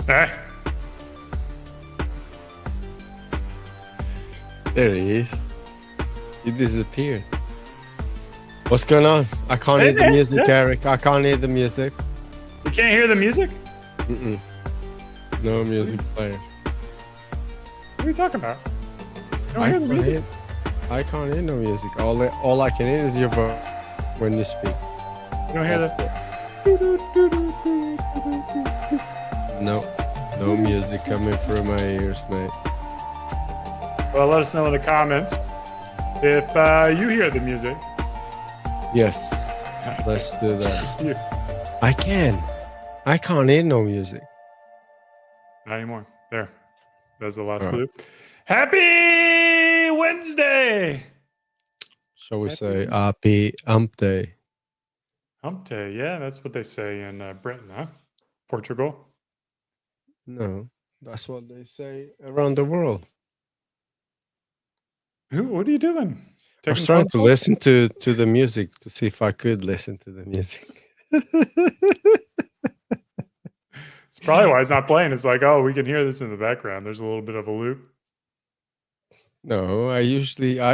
Eh, There he is. He disappeared. What's going on? I can't hear the music, Eric. I can't hear the music. you can't hear the music? Mm-mm. No music player. What are you talking about? You don't I hear the can't music? hear. I can't hear no music. All I can hear is your voice when you speak. You don't hear That's the... No music coming through my ears, mate. Well, let us know in the comments if you hear the music. Yes, let's do that. It's you. I can't hear no music. Not anymore. There. That's the last All right. loop. Happy Wednesday! Shall we Happy say happy hump day? Hump day. Yeah, that's what they say in Britain, huh? Portugal. No, that's what they say around the world. What are you doing? I was Taking trying phone to calls? listen to the music to see if I could listen to the music. It's probably why it's not playing. It's like, oh, we can hear this in the background. There's a little bit of a loop. No, I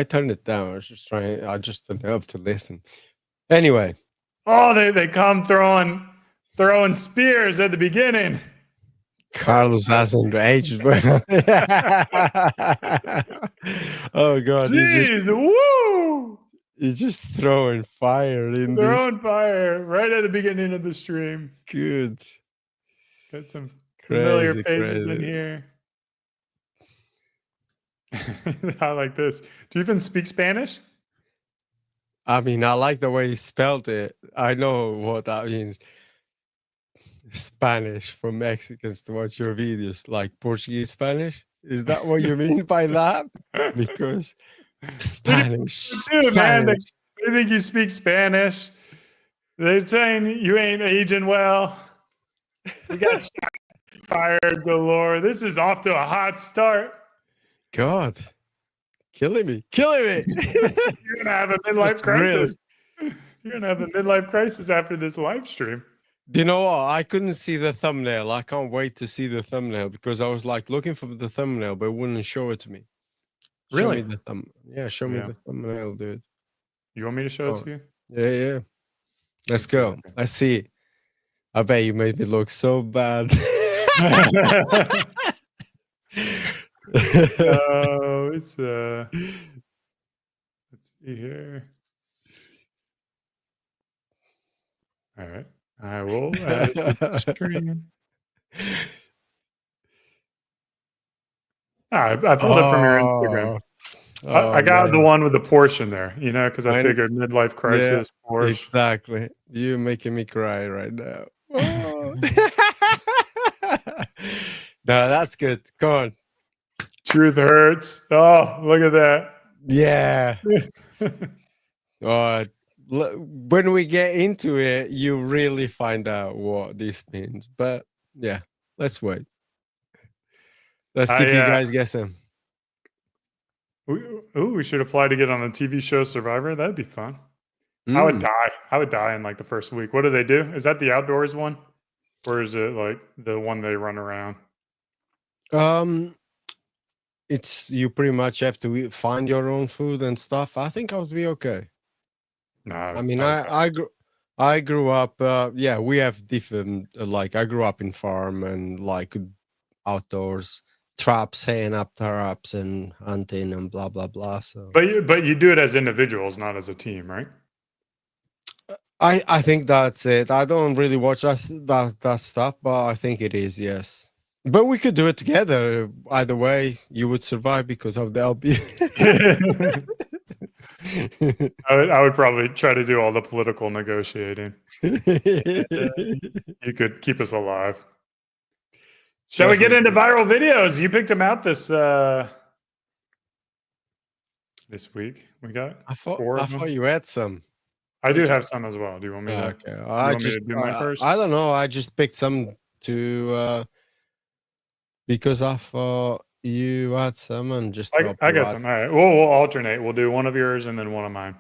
turn it down. I just turn it up to listen. Anyway, Oh, they come throwing spears at the beginning. Carlos hasn't aged well. Oh God, Jeez, woo! you're just throwing fire in They're this. on fire right at the beginning of the stream. Good, Got some familiar crazy, faces in crazy. here. I like this. Do you even speak Spanish? I mean, I like the way you spelled it. I know what that means. Spanish for Mexicans to watch your videos, like Portuguese Spanish. Is that what you mean by that? Because Spanish, Dude, man, Spanish. they think you speak Spanish. They're saying you ain't aging well. We got fired galore. This is off to a hot start. God, killing me. You're gonna have a midlife Just really. crisis. You're gonna have a midlife crisis after this live stream. Do you know what? I couldn't see the thumbnail. I can't wait to see the thumbnail because I was like looking for the thumbnail, but it wouldn't show it to me. Show Really? me the thumb. Yeah, show me Yeah. the thumbnail, dude. You want me to show it Oh, to you? yeah. Let's see. go. Okay. Let's see. I bet you made me look so bad. Oh, it's let's see here. All right. I will add it to the stream. I pulled it from your Instagram. I got man. the one with the Porsche in there, you know, because I I- figured midlife crisis, Porsche. Exactly. You're making me cry right now. Oh. No, that's good. Go on. Truth hurts. Oh, look at that. Yeah. When we get into it, you really find out what this means. But yeah, let's wait. Let's keep you guys guessing. We should apply to get on the TV show Survivor. That'd be fun. I would die. I would die in like the first week. What do they do? Is that the outdoors one? Or is it like the one they run around? It's you pretty much have to find your own food and stuff. I think I would be okay. No, I mean, I grew up. Yeah, we have different. Like I grew up in farm and like outdoors traps, haying up traps and hunting and blah blah blah. So, but you do it as individuals, not as a team, right? I think that's it. I don't really watch that stuff, but I think it is, yes. But we could do it together. Either way, you would survive because of the LB. I would probably try to do all the political negotiating. You could keep us alive. Shall we get into viral videos? You picked them out this week. We got I thought you had some. I do have some as well. Do you want me to? Okay. I just do mine first. I don't know. I just picked some to because I thought you had some and just I got some. All right. We'll alternate. We'll do one of yours and then one of mine.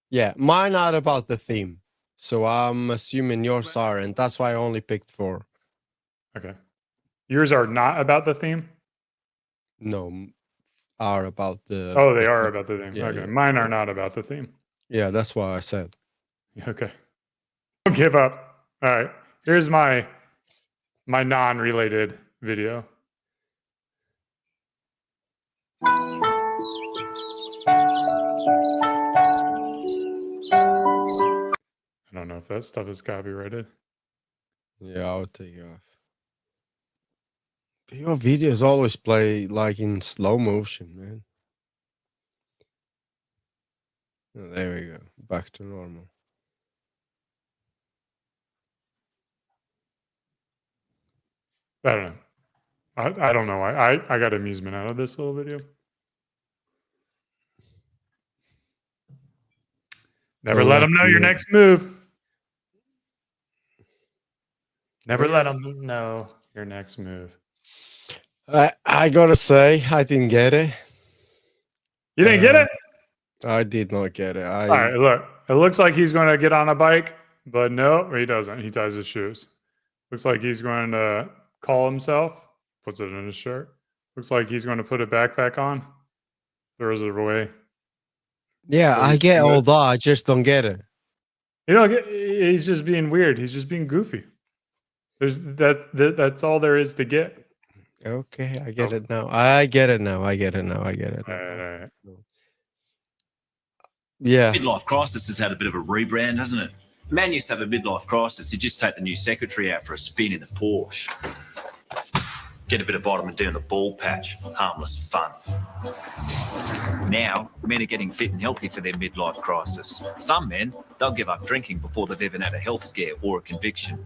Yeah, mine are about the theme. So I'm assuming yours are, and that's why I only picked 4. Okay. Yours are not about the theme? No, are about the. Oh, they are about the theme. Yeah, Okay. yeah, Mine are not about the theme. Yeah, that's what I said. Okay. Don't give up. All right. Here's my non-related video. I don't know if that stuff is copyrighted. Yeah, I'll take it off. But your videos always play like in slow motion, man. Oh, there we go. Back to normal. I don't know. I don't know why. I got amusement out of this little video. Never let them know your next move. Never let them know your next move. I gotta say, I didn't get it. You didn't get it? I did not get it. All right, look. It looks like he's going to get on a bike, but no, he doesn't. He ties his shoes. Looks like he's going to call himself, puts it in his shirt. Looks like he's going to put a backpack on, throws it away. Yeah, I get all that. I just don't get it. You know, he's just being weird. He's just being goofy. That's all there is to get. Okay, I get it now. I get it now. I get it now. I get it now. All right. Yeah. Midlife crisis has had a bit of a rebrand, hasn't it? Man used to have a midlife crisis. You just take the new secretary out for a spin in the Porsche. Get a bit of vitamin D in the ball patch. Harmless fun. Now, men are getting fit and healthy for their midlife crisis. Some men, they'll give up drinking before they've even had a health scare or a conviction.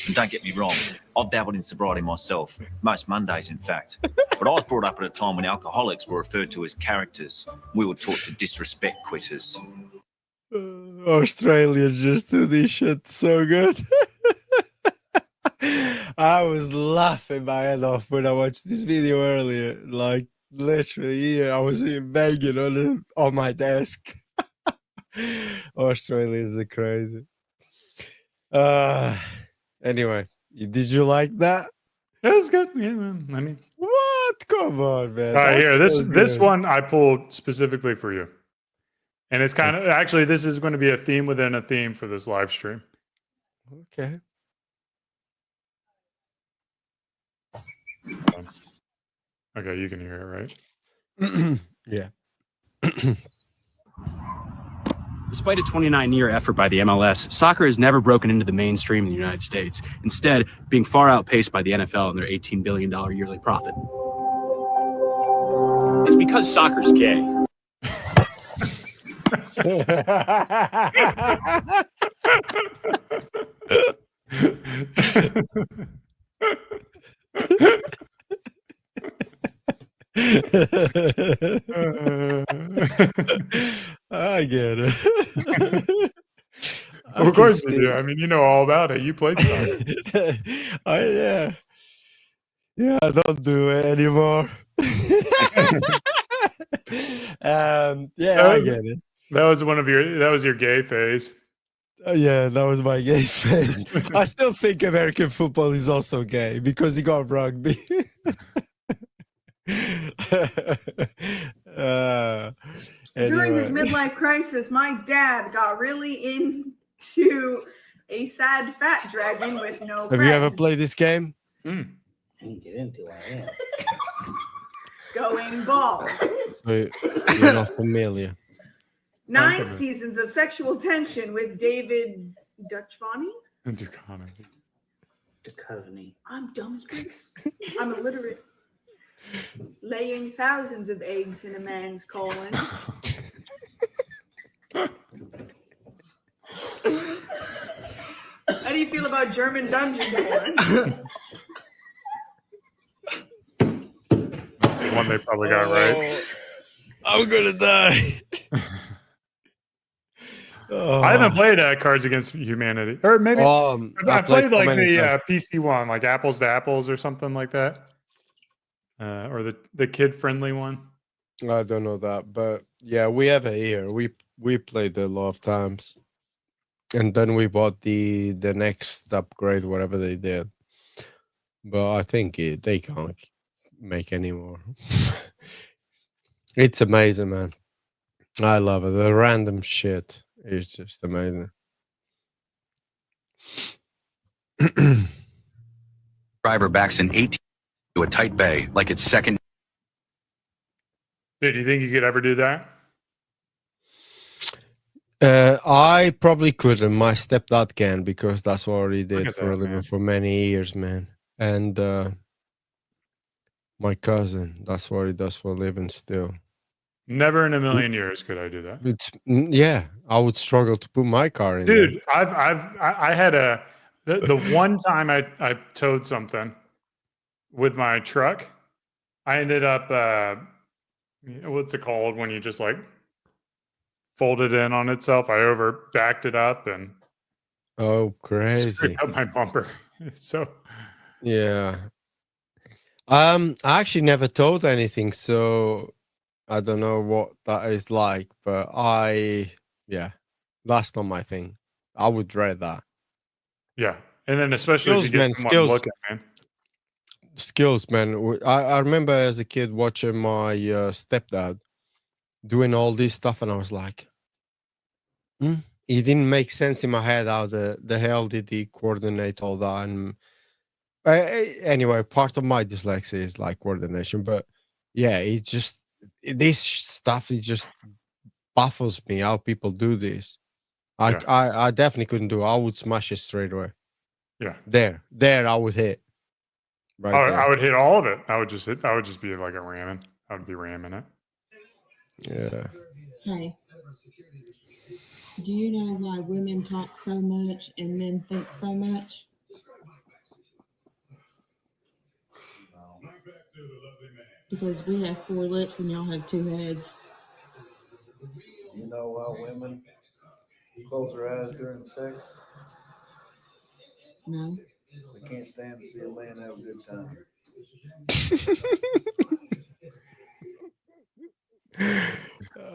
And don't get me wrong, I've dabbled in sobriety myself, most Mondays in fact. But I was brought up at a time when alcoholics were referred to as characters. We were taught to disrespect quitters. Australians just do this shit so good. I was laughing my head off when I watched this video earlier. Like literally, I was banging on my desk. Australians are crazy. Anyway, did you like that? It was good. Yeah, man. I mean, what? Come on, man. All right, here. This one I pulled specifically for you, and it's kind of actually this is going to be a theme within a theme for this live stream. Okay. Okay, you can hear it, right? Yeah. Despite a 29-year effort by the MLS, soccer has never broken into the mainstream in the United States, instead being far outpaced by the NFL and their $18 billion yearly profit. It's because soccer's gay. I get it. Of course you do. I mean, you know all about it. You played soccer. Yeah, I don't do it anymore. Yeah, I get it. That was your gay phase. Yeah, that was my gay phase. I still think American football is also gay because he got rugby. During his midlife crisis, my dad got really into a sad fat dragon with no Have you ever played this game? I didn't get into it. Yeah. Going bald. So you're not familiar. 9 seasons of sexual tension with David Duchovny. Duchovny. I'm dumb, Spruce. I'm illiterate. Laying thousands of eggs in a man's colon. How do you feel about German dungeon porn? One they probably got right. I'm gonna die. I haven't played Cards Against Humanity, or maybe I played like the PC one, like Apples to Apples or something like that, or the kid friendly one. I don't know that, but yeah, we have it here. We played it a lot of times, and then we bought the next upgrade, whatever they did. but I think they can't make any more. It's amazing, man. I love it. The random shit is just amazing. Driver backs an 18 to a tight bay like it's second. Dude, do you think you could ever do that? I probably couldn't. My stepdad can because that's what he did at for a that, living man. for many years, man. And my cousin, that's what he does for a living still. Never in a million years could I do that. It's yeah, I would struggle to put my car in there. Dude, I had the one time I towed something with my truck, I ended up what's it called when you just like fold it in on itself? I over backed it up and Oh, crazy. screwed up my bumper. So Yeah. I actually never towed anything, so I don't know what that is like, but yeah, that's not my thing. I would dread that. yeah. And then especially if Skills, you get man, someone skills. looking, man. Skills, man. I remember as a kid watching my stepdad doing all this stuff, and I was like, it didn't make sense in my head how the hell did he coordinate all that. And anyway, part of my dyslexia is like coordination, but yeah, it just this stuff, it just baffles me how people do this. I Yeah. I definitely couldn't do it. I would smash it straight away. Yeah. There I would hit. Right there. I would hit all of it. I would just be like a ramming. I would be ramming it. Yeah. Hey, do you know why women talk so much and men think so much? Because we have 4 lips and y'all have 2 heads. You know why women close their eyes during sex? No. They can't stand to see a man have a good time.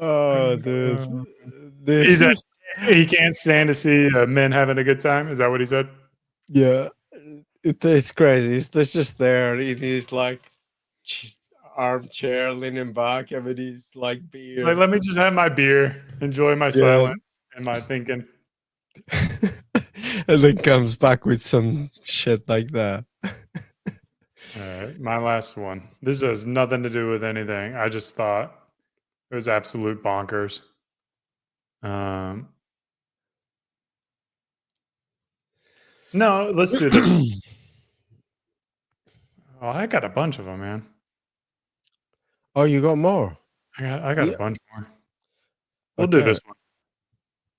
Oh, dude. This is He can't stand to see men having a good time. Is that what he said? yeah. It's crazy. It's just there in his like armchair, leaning back, having his like beer. Like, let me just have my beer, enjoy my silence and my thinking. And then comes back with some shit like that. All right, my last one. This has nothing to do with anything. I just thought it was absolute bonkers. No, let's do this one. Oh, I got a bunch of them, man. Oh, you got more? I got Yeah. a bunch more. We'll do Okay. this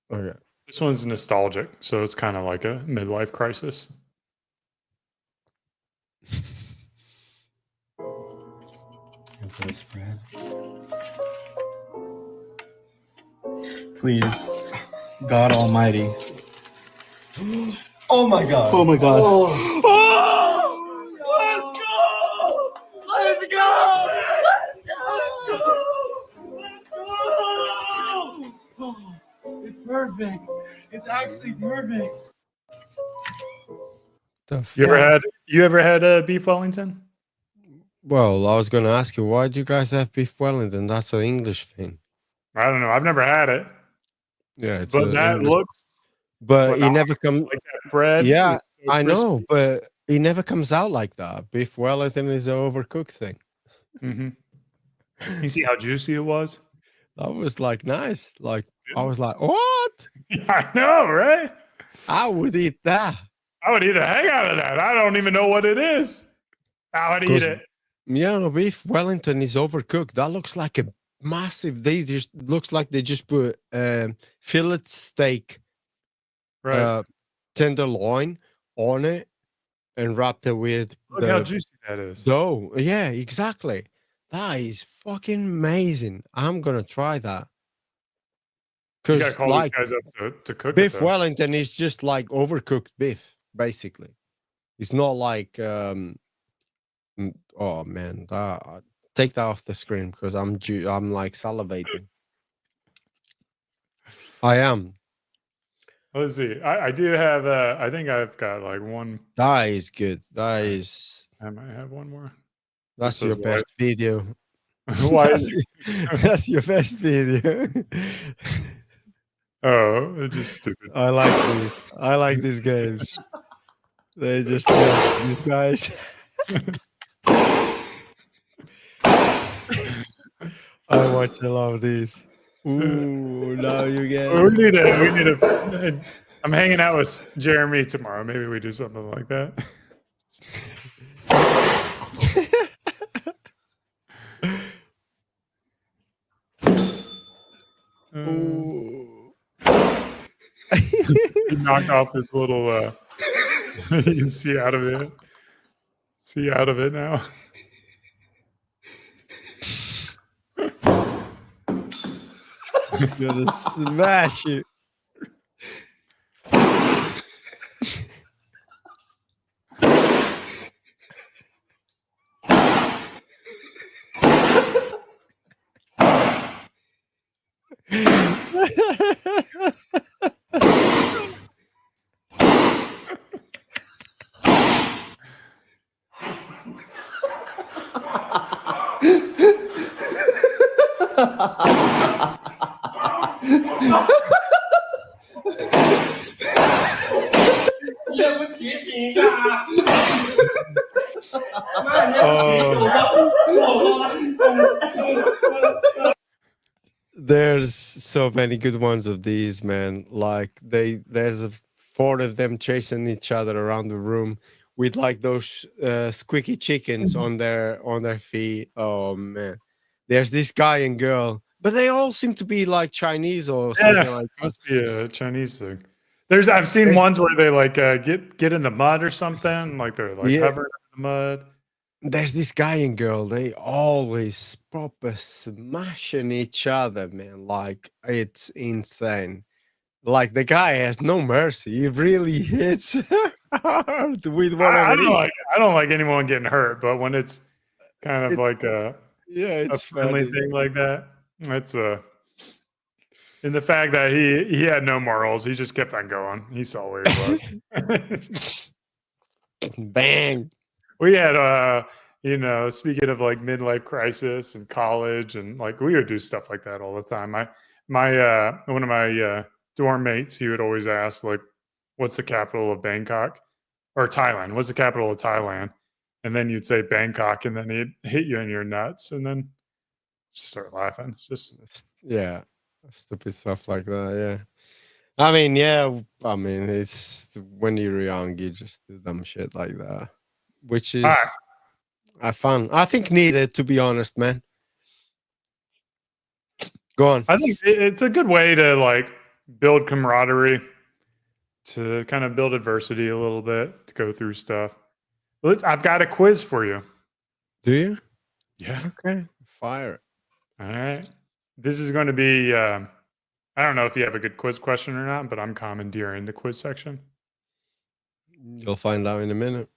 one. Okay. This one's nostalgic, so it's kind of like a midlife crisis. Please, God Almighty. Oh my god. Oh my God. Let's go! It's perfect. It's actually perfect. The You ever had beef Wellington? Well, I was gonna ask you, why do you guys have beef Wellington? That's an English thing. I don't know. I've never had it, Yeah, it's but a that English, looks but it phenomenal. never comes. like that bread. Yeah, is so I know, crispy. but it never comes out like that. Beef Wellington is an overcooked thing. Mhm. You see how juicy it was? That was like nice. Like I was like, what? I know, right? I would eat that. I would eat the heck out of that. I don't even know what it is. I would eat 'Cause- it. Yeah, no, beef Wellington is overcooked. That looks like a massive. They just looks like they just put fillet steak, Right. tenderloin on it and wrapped it with Look how the juicy that is. dough. Yeah, exactly. That is fucking amazing. I'm gonna try that. You gotta Because call like these guys up to cook it. beef Though. Wellington is just like overcooked beef, basically. It's not like oh man, take that off the screen because I'm like salivating. I am. Let's see. I do have. I think I've got like one. That is good. That is. I might have one more. That's This your is why. best video. Why? That's your best video. Oh, it's just stupid. I like these. I like these games. They just these guys. I watch a lot of these. Ooh, now you get We it. need a. We need a. I'm hanging out with Jeremy tomorrow. Maybe we do something like that. Ooh. He knocked off his little. You can see out of it. See out of it now. Gonna smash it. There's so many good ones of these, man. Like there's four of them chasing each other around the room with like those squeaky chickens on their feet. Oh man, there's this guy and girl, but they all seem to be like Chinese or something like that. Must be a Chinese thing. I've seen ones where they like get in the mud or something, like they're like hovering in the mud. There's this guy and girl, they always proper smashing each other, man. Like it's insane. Like the guy has no mercy. He really hits hard with whatever. I don't like anyone getting hurt, but when it's kind of like a it's friendly funny. thing like that, it's in the fact that he had no morals, he just kept on going. He saw where he was. Bang. We had speaking of like midlife crisis and college, and like we would do stuff like that all the time. My one of my dorm mates, he would always ask like, what's the capital of Bangkok or Thailand? What's the capital of Thailand? And then you'd say Bangkok, and then he'd hit you in your nuts, and then just start laughing. It's just stupid stuff like that. Yeah, I mean, it's when you're young, you just do dumb shit like that, which is fun. I think needed, to be honest, man. Go on. I think it's a good way to like build camaraderie, to kind of build adversity a little bit, to go through stuff. I've got a quiz for you. Do you? Yeah. Okay. Fire it. All right. This is going to be, I don't know if you have a good quiz question or not, but I'm commandeering the quiz section. You'll find out in a minute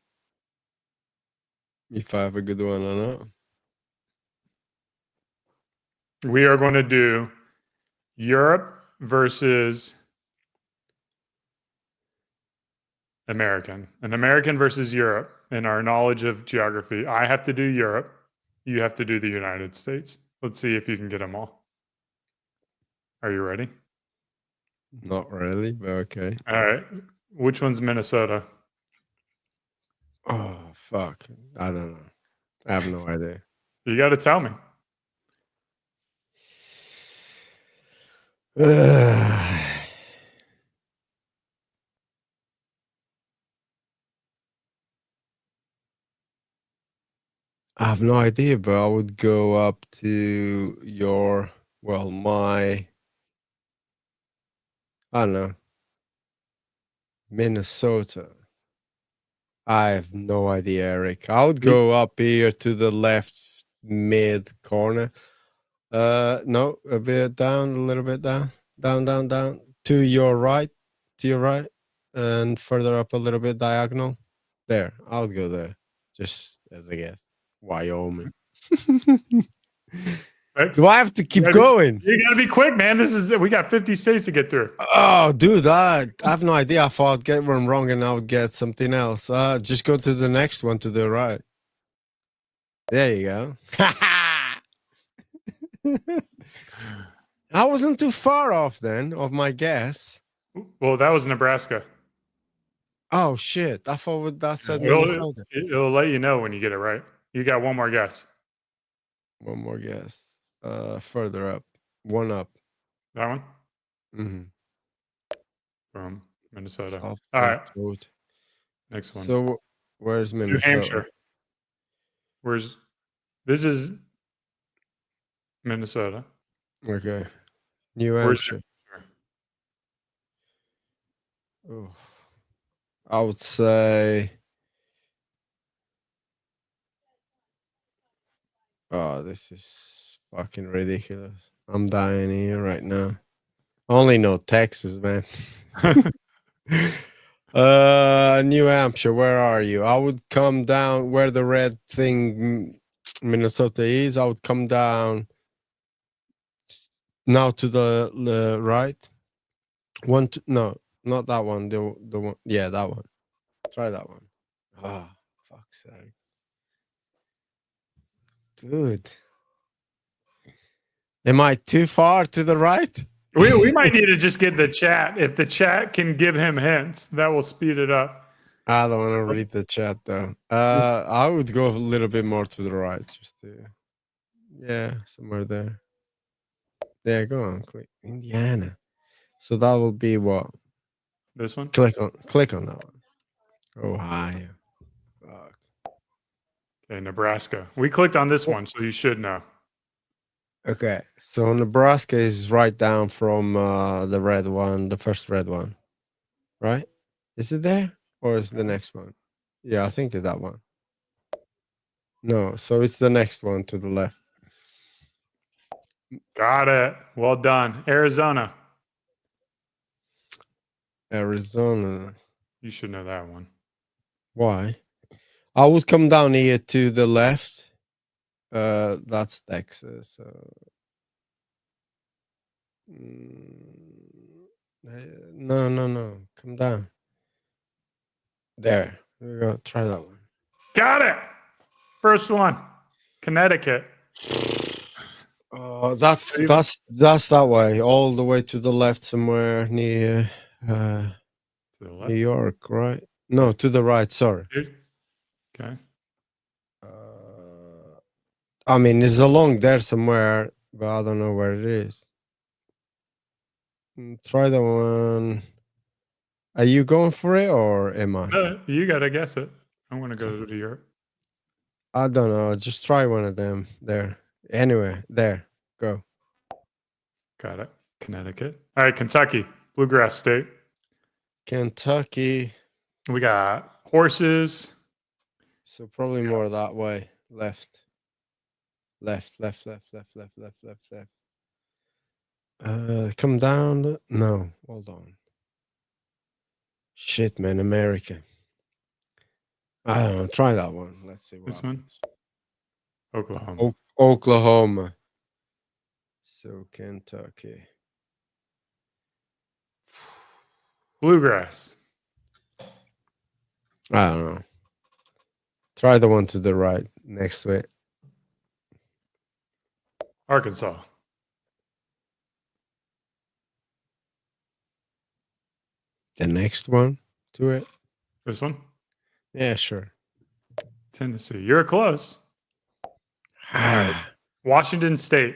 if I have a good one or not. We are going to do Europe versus American. An American versus Europe in our knowledge of geography. I have to do Europe. You have to do the United States. Let's see if you can get them all. Are you ready? Not really, but okay. All right. Which one's Minnesota? Oh, fuck. I don't know. I have no idea. You got to tell me. I have no idea, but I would go up to I don't know, Minnesota. I have no idea, Eric. I would go up here to the left mid corner. No, a bit down, a little bit down, down. To your right, and further up a little bit diagonal. There, I'll go there, just as a guess. Wyoming. Do I have to keep gotta be- going? You got to be quick, man. We got 50 states to get through. Oh, dude, I have no idea. I thought I'd get one wrong and I would get something else. Just go to the next one to the right. There you go. I wasn't too far off then of my guess. Well, that was Nebraska. Oh shit! I thought that said It'll, Minnesota. it'll let you know when you get it right. You got one more guess. One more guess. Further up. One up. That one? Mm-hmm. Boom. Minnesota. South All right. Dakota. Next one. So where's New Minnesota? Hampshire. This is Minnesota. Okay. New Where's Hampshire. Oh, I would say. Oh, this is fucking ridiculous. I'm dying here right now. I only know Texas, man. New Hampshire, where are you? I would come down where the red thing Minnesota is. I would come down now to the right. No, not that one. The one, yeah, that one. Try that one. Ah, fuck's sake. Dude. Am I too far to the right? We might need to just get the chat. If the chat can give him hints, that will speed it up. I don't want to read the chat though. I would go a little bit more to the right, just to, yeah, somewhere there. Yeah, go on, click Indiana. So that will be what? This one? Click on that one. Ohio. Fuck. Okay, Nebraska. We clicked on this one, so you should know. Okay, so Nebraska is right down from the red one, the first red one, right? Is it there or is the next one? Yeah, I think it's that one. No, so it's the next one to the left. Got it. Well done. Arizona. Arizona. You should know that one. Why? I would come down here to the left. That's Texas. No. Come down. There. We go. Try that one. Got it. First one. Connecticut. Oh, that's that way, all the way to the left, somewhere near To the left. New York, right? No, to the right. Sorry. Okay. I mean, it's along there somewhere, but I don't know where it is. Try that one. Are you going for it or am I? You got to guess it. I'm going to go to Europe. I don't know. Just try one of them there. Anyway, there. Go. Got it. Connecticut. All right, Kentucky. Bluegrass state. Kentucky. We got horses. So probably more that way. Left. Come down. No, hold on. Shit, man, America. I don't know. Try that one. Let's see. This one. Oklahoma. Oklahoma. So Kentucky. Bluegrass. I don't know. Try the one to the right next to it. Arkansas. The next one to it. This one. Yeah, sure. Tennessee. You're close. Washington State.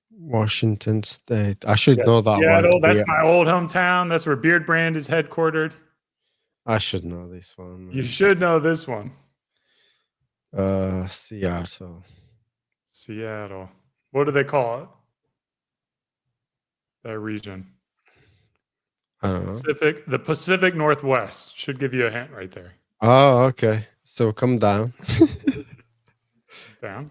Washington State. I should know that Seattle, one. that's my old hometown. That's where Beard Brand is headquartered. I should know this one. You should know this one. Seattle. Seattle. What do they call it? That region. I don't know. The Pacific Northwest. Should give you a hint right there. Oh, okay. So come down. Down.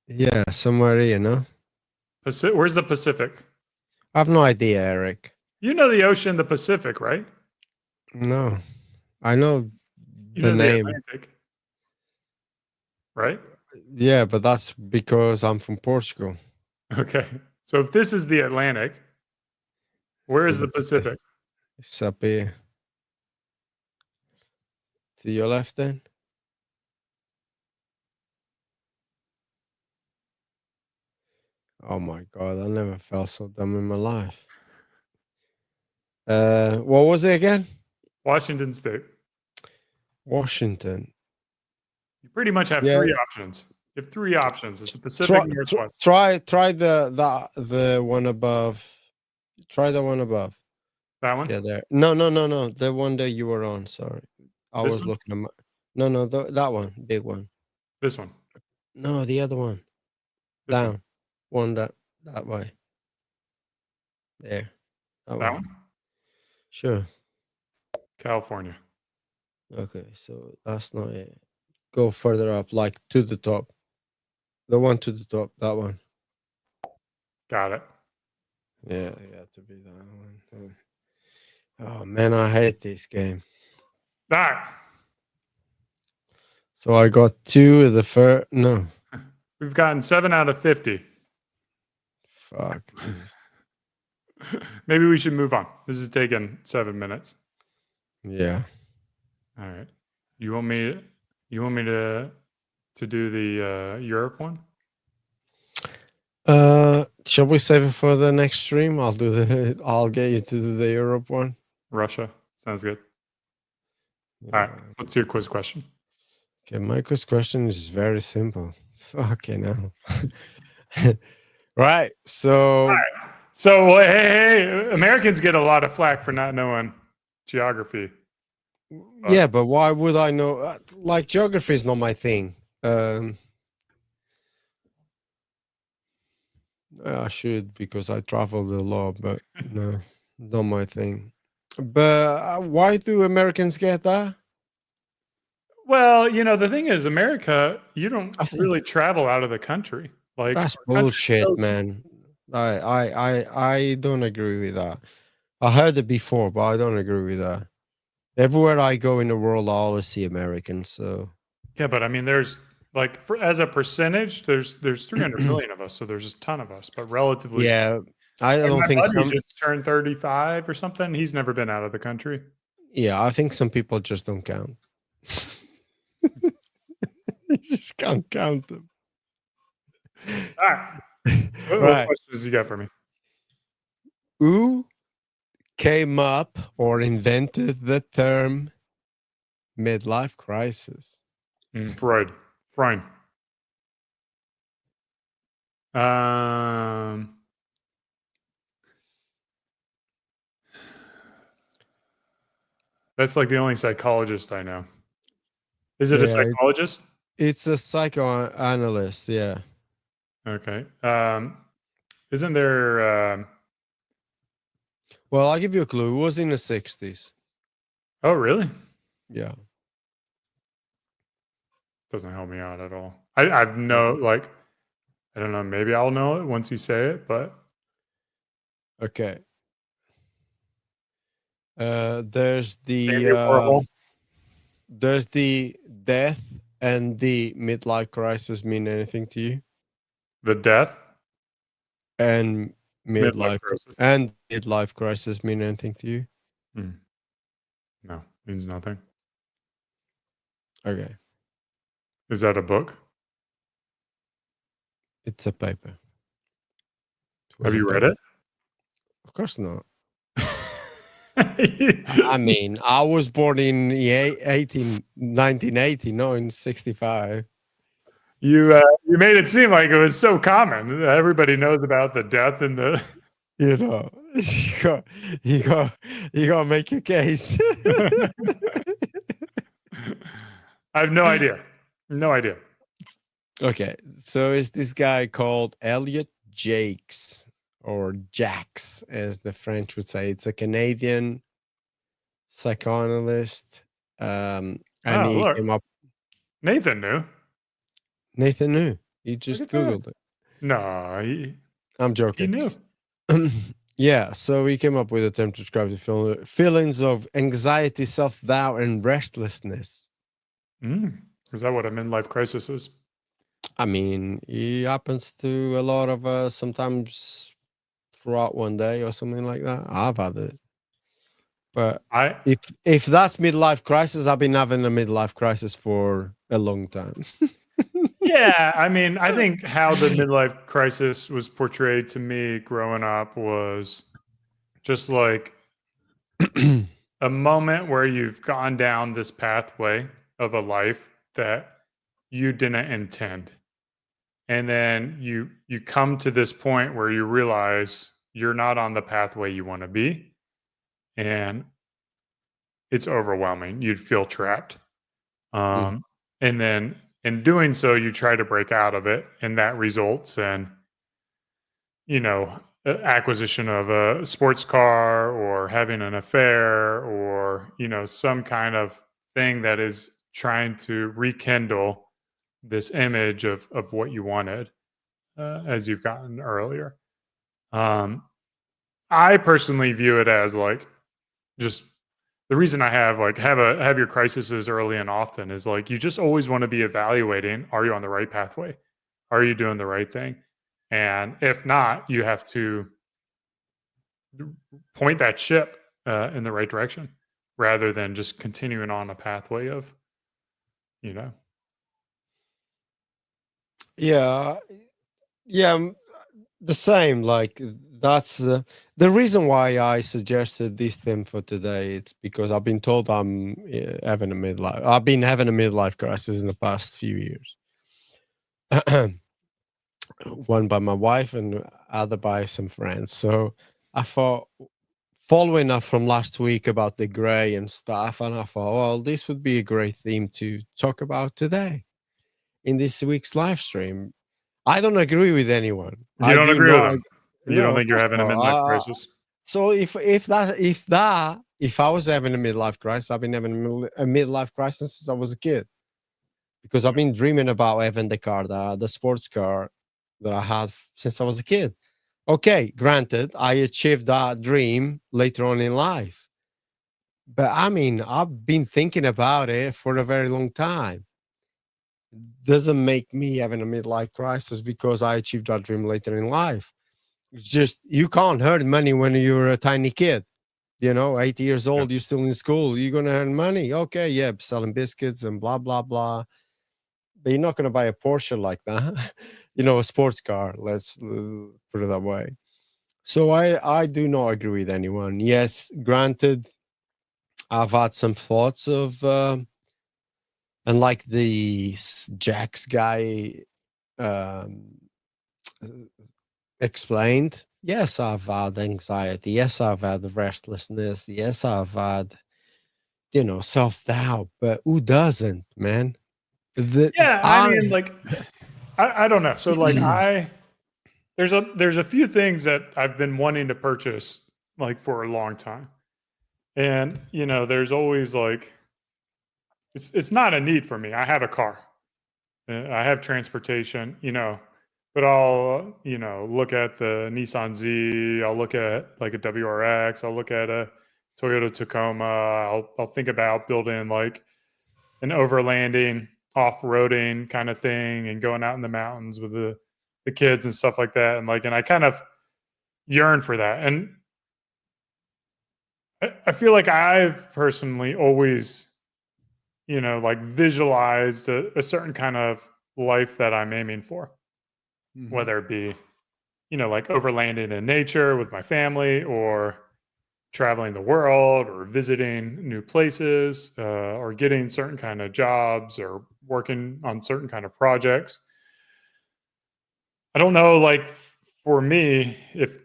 Yeah, somewhere here, no? Where's the Pacific? I have no idea, Eric. You know the ocean, the Pacific, right? No. I know You the know name. Atlantic, right? Yeah, but that's because I'm from Portugal. Okay. So if this is the Atlantic, where is the Pacific? It's up here. To your left then? Oh my god, I never felt so dumb in my life. What was it again? Washington State. Washington. You pretty much have Yeah. 3 options. You have 3 options. It's the Pacific Northwest. Try the one above. Try the one above. That one? Yeah, there. No. The one that you were on. Sorry, I This was one? looking at my. No, that one, big one. This one. No, the other one. This Down. One that way. There. That one? Sure. California. Okay, so that's not it. Go further up, like to the top. The one to the top. That one. Got it. Yeah, to be that one. Oh man, I hate this game. All right. So I got 2 of the first. No. We've gotten 7 out of 50. Fuck this. Maybe we should move on. This is taking 7 minutes. Yeah. All right. You want me to do the Europe one? Shall we save it for the next stream? I'll get you to do the Europe one. Russia. Sounds good. Yeah. All right. What's your quiz question? Okay, my quiz question is very simple. Fucking hell. Right. So All right. So hey, Americans get a lot of flack for not knowing geography. yeah, but why would I know? Like, geography is not my thing. I should, because I traveled a lot, but no, not my thing. But why do Americans get that? Well, the thing is, America, you don't I think- really travel out of the country. Like, That's our country's bullshit, so- man. I don't agree with that. I heard it before, but I don't agree with that. Everywhere I go in the world, I always see Americans. So Yeah, but I mean, there's like as a percentage, there's 300 million of us, so there's a ton of us. But relatively, yeah, I and don't my think buddy some. just turned 35 or something. He's never been out of the country. Yeah, I think some people just don't count. You just can't count them. All right. What Right. questions you got for me? Who came up or invented the term midlife crisis? Freud. That's like the only psychologist I know. Is it a Yeah, it's- psychologist? It's a psychoanalyst. Yeah. Okay. Isn't there? Well, I'll give you a clue. It was in the 60s. Oh, really? Yeah. Doesn't help me out at all. I've no like. I don't know. Maybe I'll know it once you say it, but Okay. There's Andy the Warhol. there's the death and the midlife crisis mean anything to you? The death. And midlife crisis. and midlife crisis mean anything to you? No, means nothing. Okay. Is that a book? It's a paper. Have you read it? Of course not. I mean, I was born in 1980, not in 65. You made it seem like it was so common. Everybody knows about the death and the. You know, you got to make your case. I have no idea. No idea. Okay, so it's this guy called Elliot Jakes, or Jacks, as the French would say. It's a Canadian psychoanalyst, and he look. came up. Nathan knew. Nathan knew. He just Look at that. googled it. No, he I'm joking. knew. Yeah, so he came up with a term to describe the feelings of anxiety, self-doubt, and restlessness. Is that what a midlife crisis is? I mean, it happens to a lot of us sometimes throughout one day or something like that. I've had it. But I if that's midlife crisis, I've been having a midlife crisis for a long time. Yeah, I mean, I think how the midlife crisis was portrayed to me growing up was just like a moment where you've gone down this pathway of a life that you didn't intend. And then you come to this point where you realize you're not on the pathway you want to be, and it's overwhelming. You'd feel trapped. Mhm. And then in doing so, you try to break out of it, and that results in, acquisition of a sports car or having an affair or, some kind of thing that is trying to rekindle this image of what you wanted as you've gotten earlier. Um, I personally view it as like just the reason I have your crises early and often is like you just always want to be evaluating, are you on the right pathway? Are you doing the right thing? And if not, you have to point that ship in the right direction rather than just continuing on a pathway of, you know. Yeah, yeah, the same. Like that's the reason why I suggested this theme for today. It's because I've been told I'm having a midlife. I've been having a midlife crisis in the past few years. One by my wife and other by some friends. So I thought, following up from last week about the gray and stuff, and I thought, well, this would be a great theme to talk about today in this week's live stream. I don't agree with anyone. You I don't do agree with not. them. You don't No, of think you're course having a midlife not. crisis? So if I was having a midlife crisis, I've been having a midlife crisis since I was a kid, because I've been dreaming about having the car, the sports car that I had since I was a kid. Okay, granted, I achieved that dream later on in life, but I mean, I've been thinking about it for a very long time. Doesn't make me having a midlife crisis because I achieved that dream later in life. It's just you can't earn money when you're a tiny kid. 8 years Yeah. old, you're still in school. You're gonna earn money. Okay, yeah, selling biscuits and blah blah blah. But you're not gonna buy a Porsche like that. A sports car. Let's put it that way. So I do not agree with anyone. Yes, granted, I've had some thoughts of and like the Jax guy um, explained. Yes, I've had anxiety. Yes, I've had restlessness. Yes, I've had self doubt. But who doesn't, man? Yeah, I I mean, like, I don't know. So, like, there's a few things that I've been wanting to purchase like for a long time, and there's always like, it's not a need for me. I have a car, I have transportation, but I'll look at the Nissan Z, I'll look at like a WRX, I'll look at a Toyota Tacoma, I'll think about building like an overlanding, off-roading kind of thing and going out in the mountains with the kids and stuff like that. And I kind of yearn for that. And I feel like I've personally always, like visualized a certain kind of life that I'm aiming for, whether it be, like overlanding in nature with my family or traveling the world or visiting new places or getting certain kind of jobs or working on certain kind of projects. I don't know, like for me, if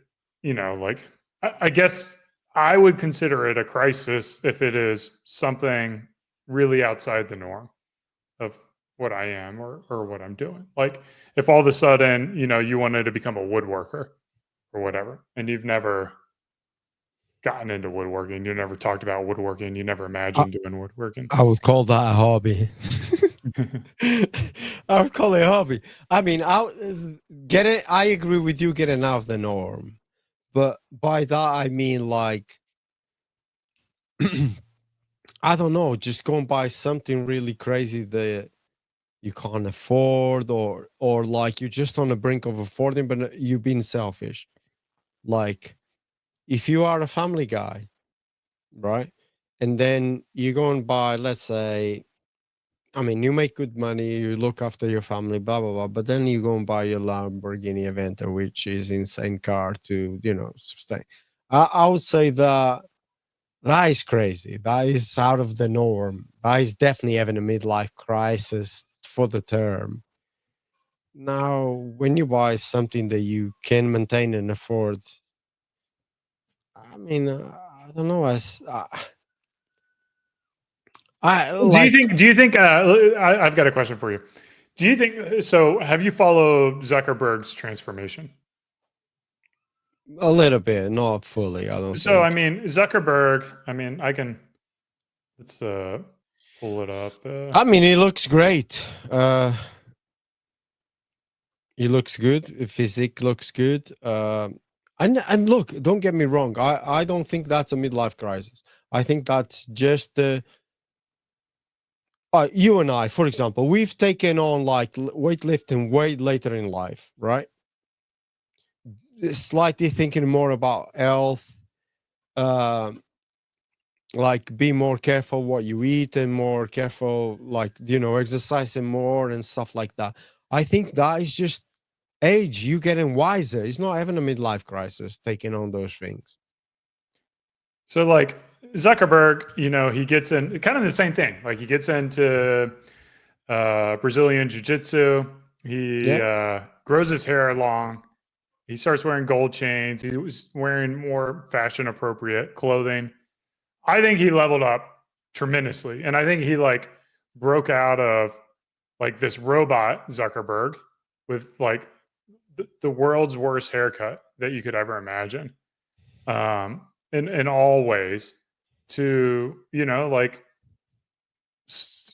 like I guess I would consider it a crisis if it is something really outside the norm of what I am or what I'm doing. Like if all of a sudden, you wanted to become a woodworker or whatever, and you've never gotten into woodworking, you never talked about woodworking, you never I, imagined doing woodworking. I would call that a hobby. I would call it a hobby. I mean, I agree with you getting out of the norm, but by that I mean like I don't know, just go and buy something really crazy that you can't afford, or like you're just on the brink of affording, but you've been selfish. Like if you are a family guy, right? And then you go and buy, let's say, I mean, you make good money, you look after your family, blah blah blah. But then you go and buy your Lamborghini Aventador, which is insane car to, sustain. I would say that is crazy. That is out of the norm. That is definitely having a midlife crisis for the term. Now, when you buy something that you can maintain and afford, I mean, I don't know. I Do you like think? Do you think? I've got a question for you. Do you think so? Have you followed Zuckerberg's transformation? a little bit, not fully. I don't So I think. mean, Zuckerberg. I mean, I can. Let's pull it up. I mean, he looks great. He looks good. Physique looks good. And look, don't get me wrong. I don't think that's a midlife crisis. I think that's just you and I, for example, we've taken on like weightlifting way later in life, right? Slightly thinking more about health, um, like be more careful what you eat and more careful, like, exercising more and stuff like that. I think that is just age, you getting wiser. It's not having a midlife crisis, taking on those things. So like Zuckerberg, he gets in kind of the same thing. Like he gets into Brazilian jiu-jitsu. He Yeah. grows his hair long. He starts wearing gold chains. He was wearing more fashion appropriate clothing. I think he leveled up tremendously. And I think he like broke out of like this robot Zuckerberg with like the world's worst haircut that you could ever imagine. In all ways to, like,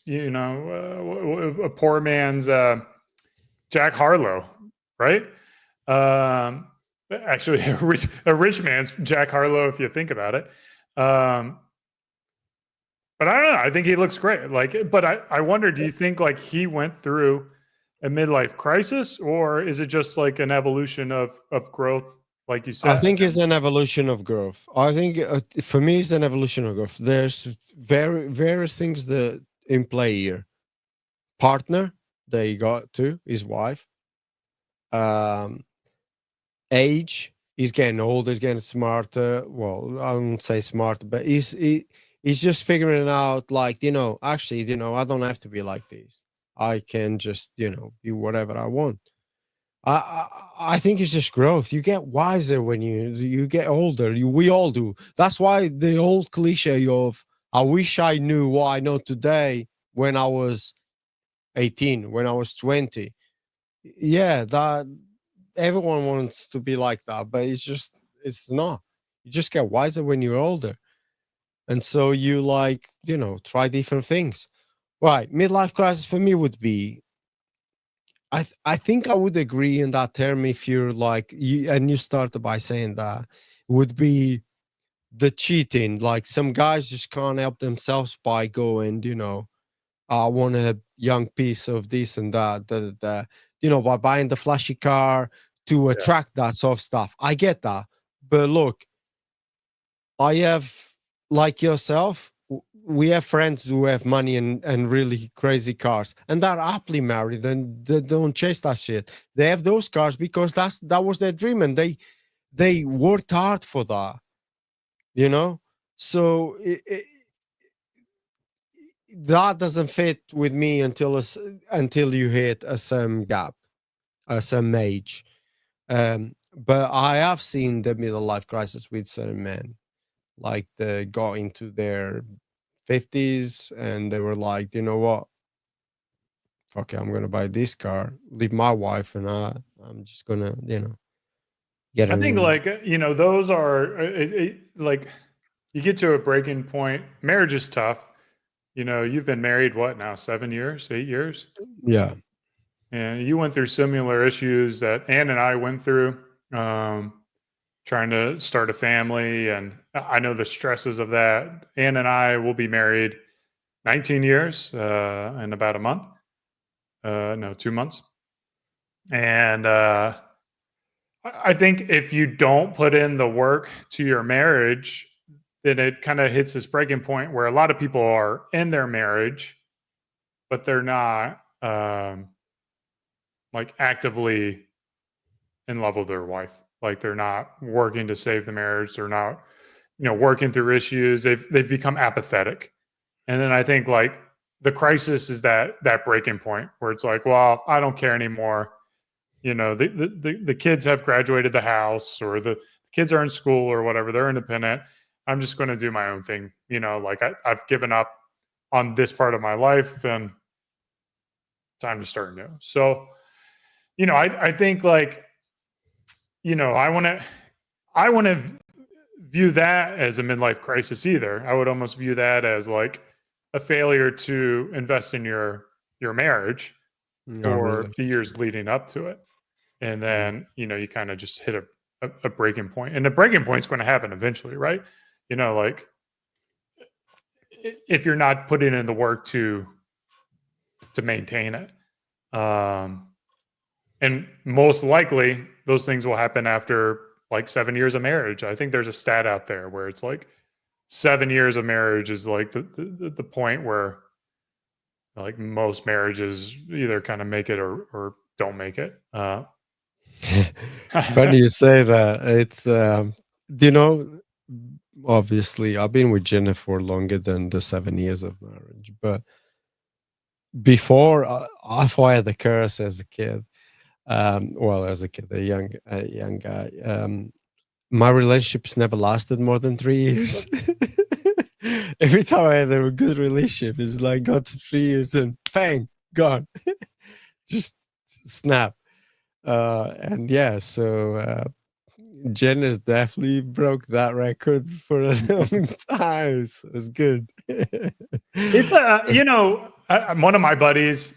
a poor man's Jack Harlow, right? Actually, a rich man's Jack Harlow, if you think about it. But I don't know. I think he looks great. Like, but I wonder, do you think like he went through a midlife crisis, or is it just like an evolution of growth, like you said? I think it's an evolution of growth. I think for me, it's an evolution of growth. There's various things that in play here. Partner that he got to, his wife. Age, he's getting older, he's getting smarter. Well, I wouldn't say smarter, but he's just figuring out, like, actually, I don't have to be like this. I can just, do whatever I want. I think it's just growth. You get wiser when you get older. We all do. That's why the old cliche of "I wish I knew what I know today when I was 18, when I was 20." Yeah, that everyone wants to be like that, but it's not. You just get wiser when you're older, and so you like try different things. Right, midlife crisis for me would be I think I would agree in that term if you're like you started by saying that would be the cheating. Like some guys just can't help themselves by going, I want a young piece of this and that, by buying the flashy car to attract that sort of stuff. I get that. But look, I have, like yourself, we have friends who have money and really crazy cars, and they're happily married and they don't chase that shit. They have those cars because that was their dream, and they worked hard for that, So that doesn't fit with me until you hit a some gap, a some age. But I have seen the middle life crisis with certain men, like they got into their 50s and they were like, you know what? Okay, I'm gonna buy this car, leave my wife, and I'm just gonna, get I think in. like those are like you get to a breaking point. Marriage is tough. You've been married what now? 7 years, 8 years, Yeah. and you went through similar issues that Ann and I went through, trying to start a family, and I know the stresses of that. Ann and I will be married 19 years in about a month. no, 2 months. And I think if you don't put in the work to your marriage, then it kind of hits this breaking point where a lot of people are in their marriage, but they're not like actively in love with their wife. Like they're not working to save the marriage. They're not, working through issues. They've become apathetic. And then I think like the crisis is that breaking point where it's like, well, I don't care anymore. The kids have graduated the house, or the kids are in school or whatever. They're independent. I'm just going to do my own thing. Like I've given up on this part of my life, and time to start new. So, I think like, I want to view that as a midlife crisis either. I would almost view that as like a failure to invest in your marriage for the years leading up to it. And then, you kind of just hit a breaking point. And the breaking point is going to happen eventually, right? Like if you're not putting in the work to maintain it. And most likely those things will happen after like 7 years of marriage. I think there's a stat out there where it's like 7 years of marriage is like the point where like most marriages either kind of make it or don't make it. It's funny you say that. It's obviously I've been with Jenna for longer than the 7 years of marriage, but before I thought I had the curse as a kid. As a kid, a young guy. My relationships never lasted more than 3 years. Every time I had a good relationship, it's like got to 3 years and bang, gone. Just snap. And yeah, so Jen has definitely broke that record for a long time. So it's good. It's one of my buddies.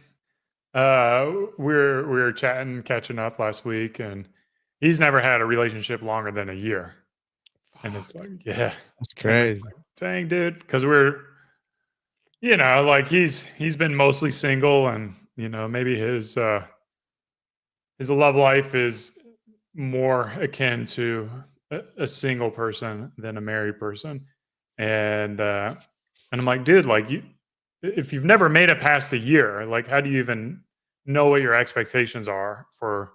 We were chatting, catching up last week, and he's never had a relationship longer than a year. And it's like, yeah, that's crazy. Like, dang, dude, because we're, like he's been mostly single, and maybe his love life is more akin to a single person than a married person. And I'm like, dude, like if you've never made it past a year, like how do you even know what your expectations are for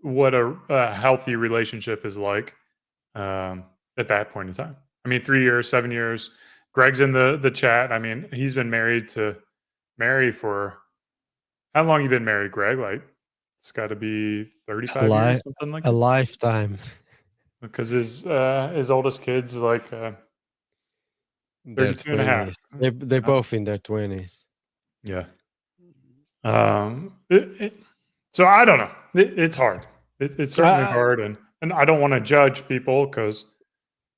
what a healthy relationship is like at that point in time? I mean, 3 years, 7 years. Greg's in the chat. I mean, he's been married to Mary for how long? You been married, Greg? Like it's got to be 35 years, something like a lifetime. Because his oldest kid's like 32 and a half. They're both in their 20s. Yeah. So I don't know. It's hard. It's certainly hard, and I don't want to judge people because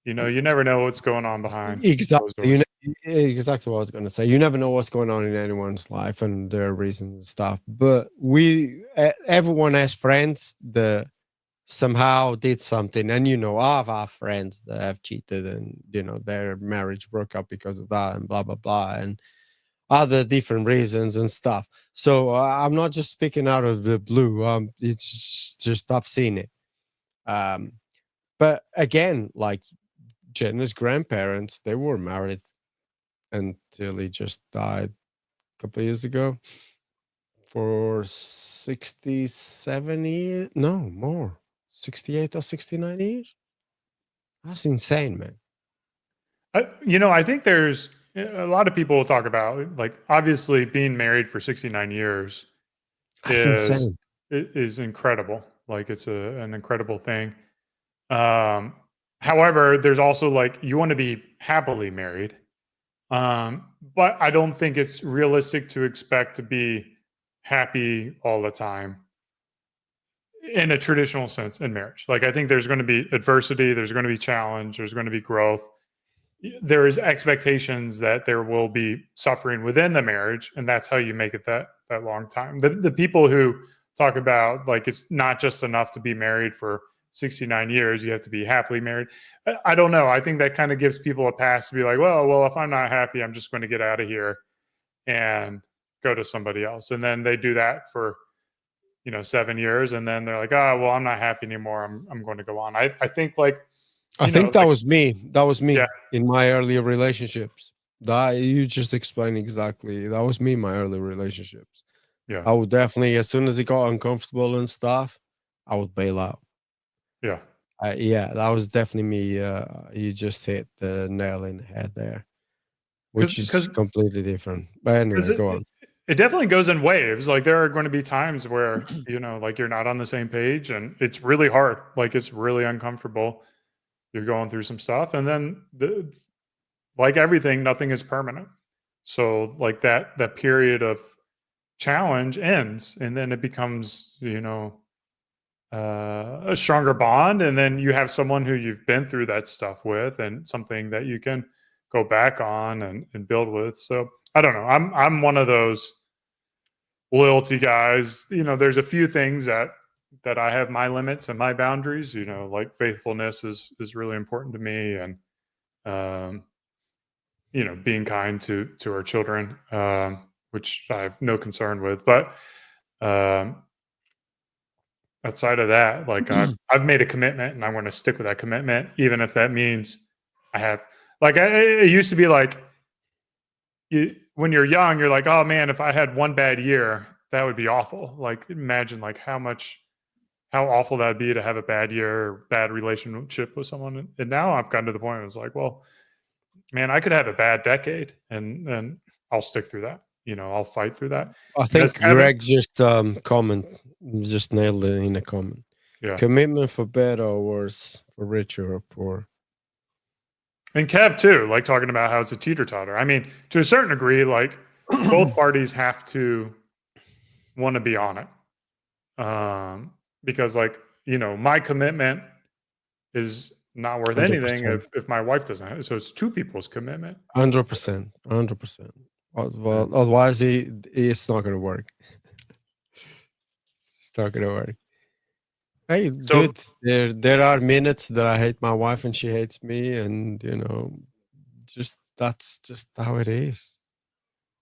you never know what's going on behind. Exactly. Exactly what I was going to say. You never know what's going on in anyone's life and their reasons and stuff. But everyone has friends that somehow did something, and I've had friends that have cheated, and their marriage broke up because of that, and blah blah blah, and other different reasons and stuff. So I'm not just speaking out of the blue. It's just I've seen it. But again, like Jenna's grandparents, they were married until he just died a couple of years ago for 67 years. No, more. 68 or 69 years. That's insane, man. I think there's a lot of people talk about, like, obviously being married for 69 years insane. Is incredible. Like it's an incredible thing. However, there's also like, you want to be happily married. But I don't think it's realistic to expect to be happy all the time in a traditional sense in marriage. Like I think there's going to be adversity, there's going to be challenge, there's going to be growth. There is expectations that there will be suffering within the marriage, and that's how you make it that long time. The people who talk about like it's not just enough to be married for 69 years, you have to be happily married. I don't know. I think that kind of gives people a pass to be like, well, if I'm not happy, I'm just going to get out of here and go to somebody else. And then they do that for, 7 years. And then they're like, oh, well, I'm not happy anymore. I'm going to go on. I think like, I think that was me. That was me Yeah. in my earlier relationships. That you just explained exactly. That was me in my early relationships. yeah, I would definitely, as soon as it got uncomfortable and stuff, I would bail out. yeah. Yeah, that was definitely me. You just hit the nail in the head there, which is 'Cause completely different. But 'cause anyway, go on. it definitely goes in waves. Like there are going to be times where, like you're not on the same page and it's really hard. Like it's really uncomfortable. You're going through some stuff. And then like everything, nothing is permanent. So like that period of challenge ends and then it becomes, a stronger bond. And then you have someone who you've been through that stuff with and something that you can go back on and build with. So I don't know. I'm one of those loyalty guys. There's a few things that I have my limits and my boundaries, like faithfulness is really important to me. And, being kind to our children, which I have no concern with, but, outside of that, like I've made a commitment and I want to stick with that commitment, even if that means I have like it used to be like when you're young, you're like, oh man, if I had one bad year, that would be awful. Like imagine like how awful that'd be to have a bad year or bad relationship with someone. And now I've gotten to the point where it's like, well, man, I could have a bad decade and I'll stick through that. I'll fight through that. I And think that's kind of Greg just just nailed it in a comment. yeah. Commitment for better or worse, for richer or poor. And Kev too, like talking about how it's a teeter totter. I mean, to a certain degree, like both parties have to want to be on it. Because like, my commitment is not worth anything 100%. if my wife doesn't have it. So it's two people's commitment. 100%. 100%. Well, otherwise it's not going to work. It's not going to work. Hey, So- dude, there are minutes that I hate my wife and she hates me, and that's just how it is.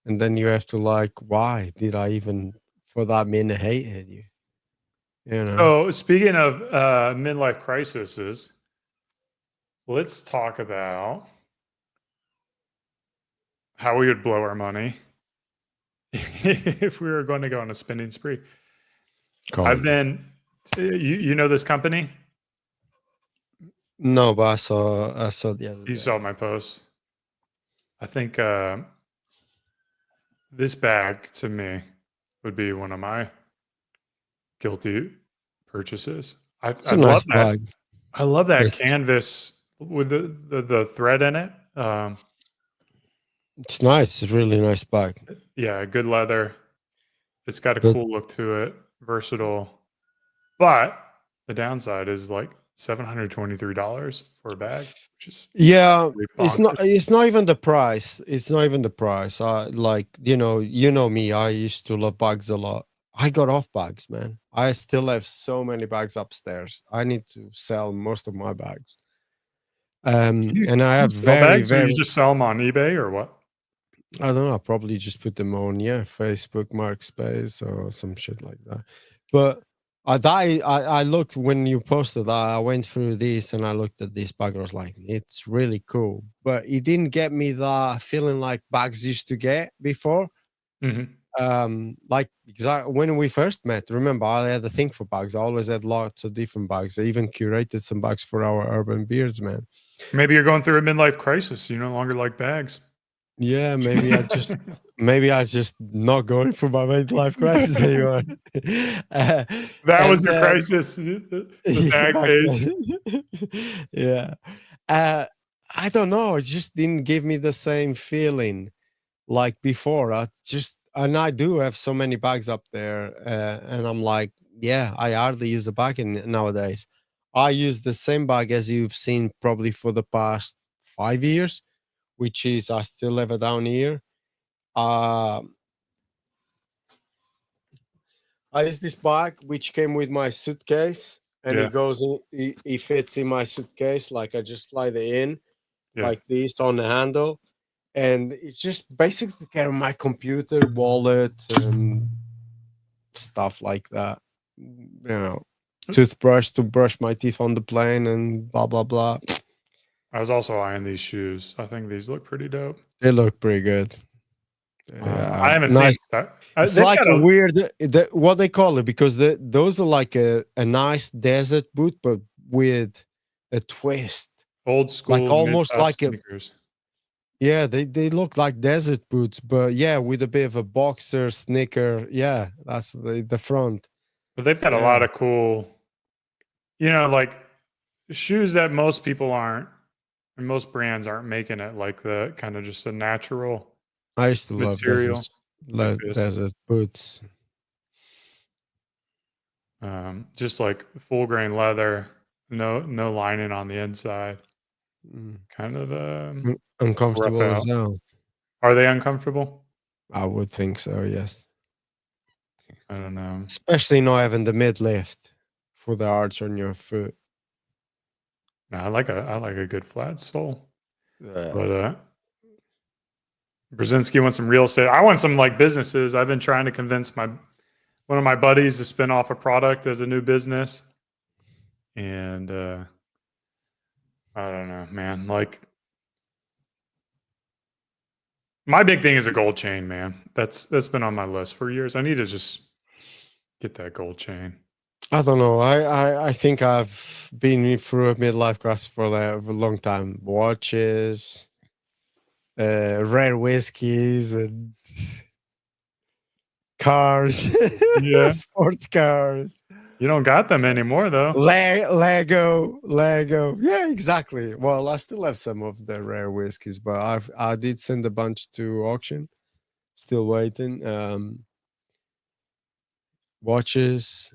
And then you have to like, why did I even for that minute hate you? So speaking of midlife crises, let's talk about how we would blow our money if we were going to go on a spending spree. I've been, you know this company? No, but I saw the other You day. saw my post. I think this bag to me would be one of my guilty purchases. I It's a love nice that. bag. I love that Yes. canvas with the thread in it. It's nice. It's a really nice bag. Yeah, good leather. It's got a But- cool look to it, versatile. But the downside is like $723 for a bag, which is Yeah, really it's bonkers. not even the price. It's not even the price. I like, you know me, I used to love bags a lot. I got off bags, man. I still have so many bags upstairs. I need to sell most of my bags. And I have Sell very, bags, or very you just sell them on eBay or what? I don't know, I'll probably just put them on, Facebook Marketplace or some shit like that. But I looked when you posted that, I went through this and I looked at this bag. I was like, it's really cool, but it didn't get me that feeling like bags used to get before. Like exactly when we first met. Remember, I had a thing for bags. I always had lots of different bags. I even curated some bags for our urban beards, man. Maybe you're going through a midlife crisis. You no longer like bags. Yeah, maybe I just not going for my midlife crisis anymore. That was your crisis, the bag back phase. then. Yeah. I don't know. It just didn't give me the same feeling like before. And I do have so many bags up there, and I'm like, yeah, I hardly use a bag nowadays. I use the same bag as you've seen probably for the past 5 years, which is I still have it down here. I use this bag which came with my suitcase, and Yeah. it goes in. It fits in my suitcase. Like I just slide it in Yeah. like this on the handle, and it's just basically carry my computer, wallet, and stuff like that. Toothbrush to brush my teeth on the plane, and blah blah blah. I was also eyeing these shoes. I think these look pretty dope. They look pretty good. I haven't nice. seen that. It's They've like got a weird, what they call it, because those are like a nice desert boot, but with a twist. old school, Like almost mid-top like a, sneakers. yeah, they look like desert boots, but yeah, with a bit of a boxer sneaker. Yeah, that's the front. But they've got a Yeah. lot of cool, like shoes that most people aren't, and most brands aren't making it like the kind of just a natural I used to love material. like this. desert boots. Just like full grain leather, no lining on the inside. Kind of Uncomfortable rough as out. hell. Are they uncomfortable? I would think so, yes. I don't know. Especially not having the mid lift for the arch on your foot. No, I like a good flat sole. Yeah. But Brzezinski wants some real estate. I want some like businesses. I've been trying to convince one of my buddies to spin off a product as a new business. And I don't know, man. Like my big thing is a gold chain, man. That's been on my list for years. I need to just get that gold chain. I don't know. I think I've been through a midlife crisis for a long time. Watches, rare whiskeys, and cars. Yeah. Sports cars. You don't got them anymore, though. Lego. Yeah, exactly. Well, I still have some of the rare whiskeys, but I did send a bunch to auction. Still waiting. Watches.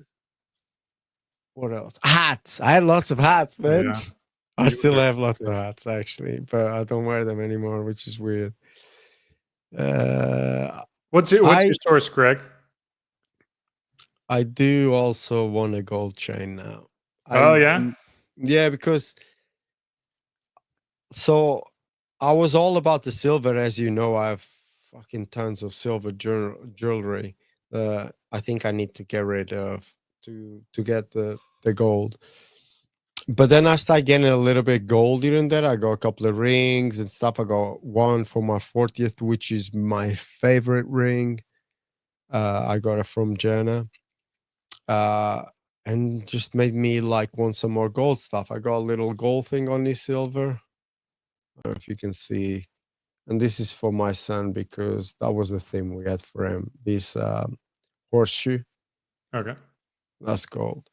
What else? Hats. I had lots of hats, man. Yeah. I still have lots of hats actually, but I don't wear them anymore, which is weird. What's your source, Greg? I do also want a gold chain now. Oh, yeah? Yeah, because so I was all about the silver, as you know. I have fucking tons of silver jewelry. I think I need to get rid of to get the gold. But then I started getting a little bit gold here and there. I got a couple of rings and stuff. I got one for my 40th, which is my favorite ring. I got it from Jenna. And just made me like want some more gold stuff. I got a little gold thing on this silver. I don't know if you can see. And this is for my son because that was the theme we had for him. This horseshoe. Okay. That's gold.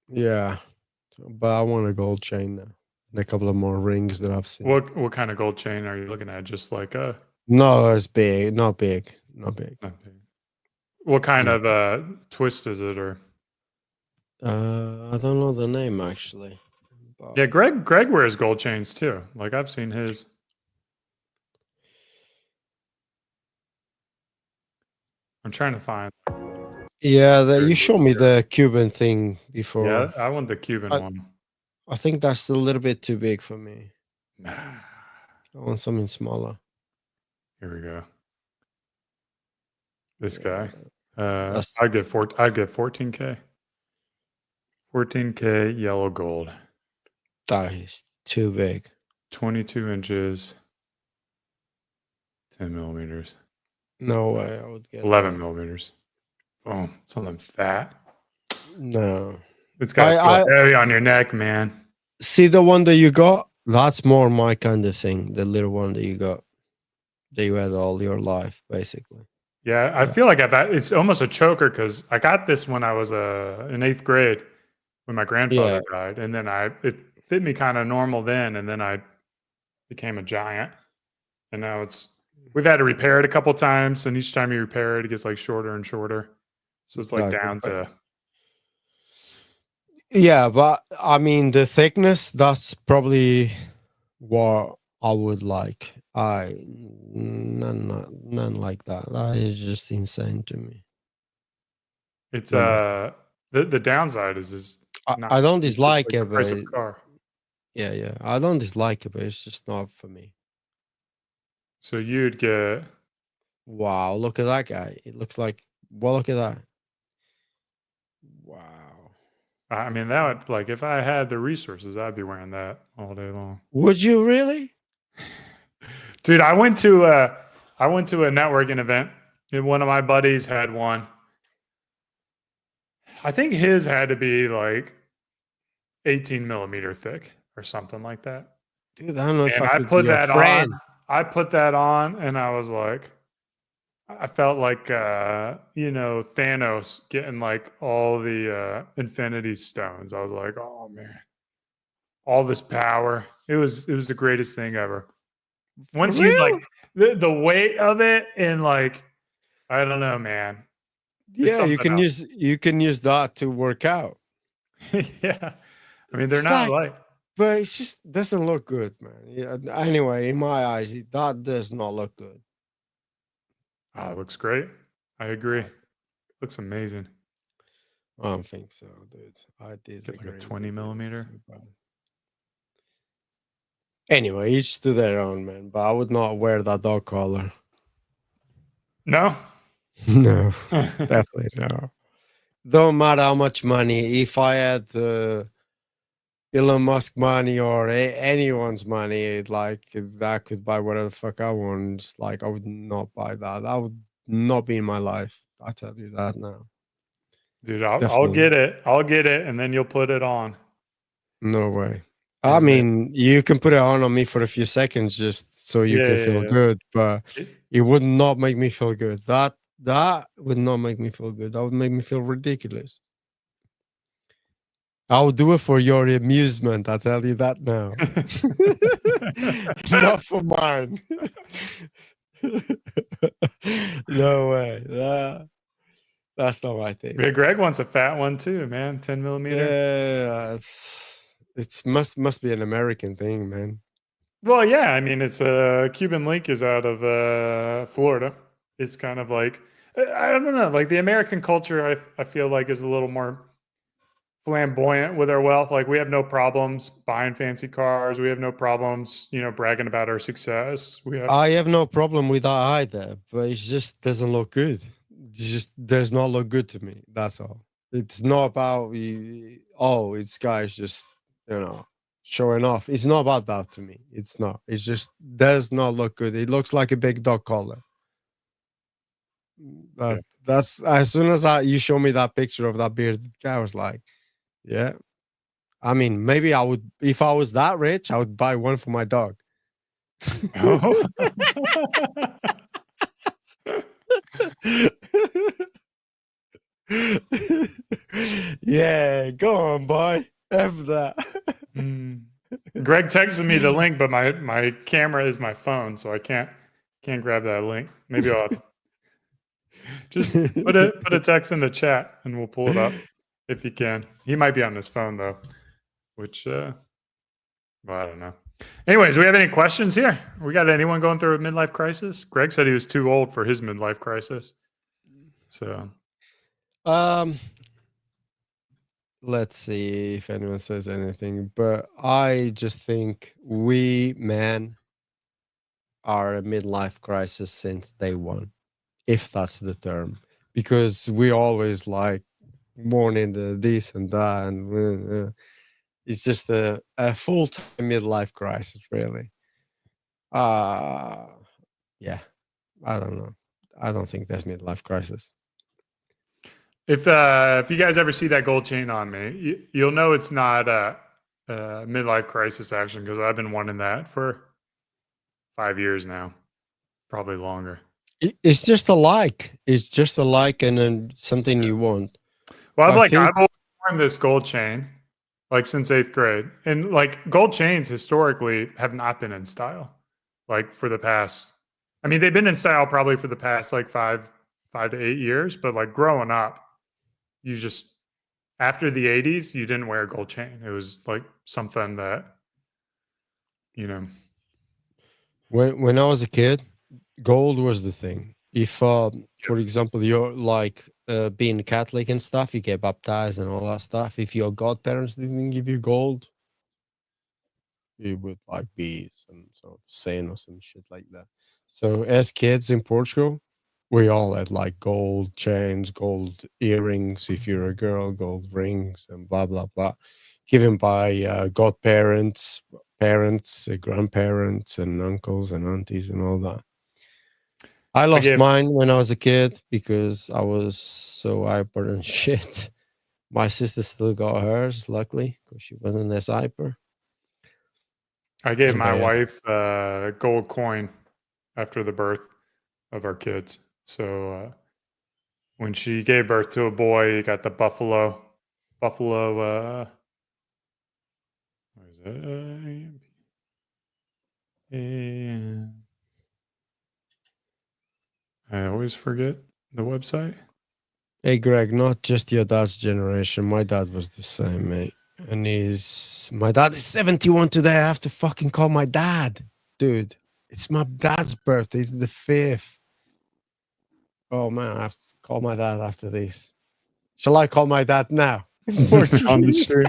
Yeah. But I want a gold chain now. And a couple of more rings that I've seen. What kind of gold chain are you looking at? Just like a No, it's big. Not big. not big. What kind of twist is it, or I don't know the name actually. But yeah, Greg wears gold chains too. Like I've seen his. I'm trying to find. yeah, you showed me the Cuban thing before. Yeah, I want the Cuban one. I think that's a little bit too big for me. Nah. I want something smaller. Here we go. This guy. That's- I'd get 14K. 14K yellow gold. That is too big. 22 inches. 10 millimeters. No way I would get 11 that. millimeters. Boom. Something fat. No. It's got to I- feel heavy on your neck, man. See the one that you got? That's more my kind of thing. The little one that you got. That you had all your life, basically. Yeah, I feel like it's almost a choker because I got this when I was in 8th grade when my grandfather died, and then it fit me kind of normal then, and then I became a giant, and now we've had to repair it a couple times, and each time you repair it, it gets like shorter and shorter, so it's like down to. Yeah, but I mean the thickness. That's probably what I would like. None like that. That is just insane to me. It's the downside is I don't dislike it, the price but of car. yeah, I don't dislike it, but it's just not for me. So you'd get. Wow, look at that guy. It looks like. Well, look at that. Wow. I mean, that would like if I had the resources, I'd be wearing that all day long. Would you really? Dude, I went to a networking event, and one of my buddies had one. I think his had to be like 18 millimeter thick or something like that. Dude, I don't know if And I I could put be your that friend. on. I put that on, and I was like, I felt like Thanos getting like all the Infinity Stones. I was like, oh man, all this power. It was the greatest thing ever. Once you real? like the weight of it, and like I don't know, man. It's Yeah, you something can else. use that to work out. Yeah, I mean they're It's not like, like. but it just doesn't look good, man. Yeah. Anyway, in my eyes, that does not look good. Oh, it looks great. I agree. Looks amazing. I don't think so, dude. I disagree. Get like a 20 millimeter. Anyway, each to their own, man. But I would not wear that dog collar. No. No, definitely no. Don't matter how much money. If I had Elon Musk money or anyone's money, like that could buy whatever the fuck I want. It's like I would not buy that. That would not be in my life. I tell you that now. Dude, I'll Definitely. get it. I'll get it, and then you'll put it on. No way. I And mean, you can put it on me for a few seconds just so you can feel yeah. good, but It- it would not make me feel good. That would not make me feel good. That would make me feel ridiculous. I will do it for your amusement. I tell you that now. Not for mine. No way. That's not my thing. Yeah, Greg wants a fat one too, man. 10 millimeter. Yeah, it's must be an American thing, man. Well, yeah. I mean, it's Cuban Link is out of Florida. It's kind of like I don't know. Like the American culture, I feel like is a little more flamboyant with our wealth. Like we have no problems buying fancy cars. We have no problems, bragging about our success. We have. I have no problem with that either, but it just doesn't look good. It just does not look good to me. That's all. It's not about it's guys just showing off. It's not about that to me. It's not. It just does not look good. It looks like a big dog collar. That's as soon as you show me that picture of that bearded guy, I was like, yeah. I mean, maybe I would, if I was that rich, I would buy one for my dog. Oh. Yeah, go on, boy. F that. Greg texted me the link, but my camera is my phone, so I can't grab that link. Maybe I'll just put a text in the chat and we'll pull it up if you can. He might be on his phone though, which well, I don't know. Anyways, do we have any questions here? We got anyone going through a midlife crisis? Greg said he was too old for his midlife crisis. So let's see if anyone says anything, but I just think we men are a midlife crisis since day one, if that's the term, because we always like mourning the this and that, and it's just a full-time midlife crisis, really. Yeah, I don't know. I don't think that's midlife crisis. if you guys ever see that gold chain on me, you'll know it's not a midlife crisis action because I've been wanting that for 5 years now, probably longer. It's just a like. It's just a like, and then something you want. Well, I've think- always worn this gold chain like since 8th grade, and like gold chains historically have not been in style. Like for the past, I mean, they've been in style probably for the past like 5 to 8 years, but like growing up, you just after the 80s, you didn't wear a gold chain. It was like something that, When I was a kid, gold was the thing. If, for example, you're like being Catholic and stuff, you get baptized and all that stuff. If your godparents didn't give you gold, it would like be some sort of sin or some shit like that. So as kids in Portugal, we all had like gold chains, gold earrings. If you're a girl, gold rings, and blah blah blah, given by godparents, parents, grandparents, and uncles and aunties and all that. I lost gave- mine when I was a kid because I was so hyper and shit. My sister still got hers, luckily, because she wasn't as hyper. I gave my But yeah. wife a gold coin after the birth of our kids. So when she gave birth to a boy, he got the buffalo. What is it? I always forget the website. Hey, Greg, not just your dad's generation. My dad was the same, mate. And my dad is 71 today. I have to fucking call my dad, dude. It's my dad's birthday. It's the 5th. Oh man, I have to call my dad after this. Shall I call my dad now? On the street.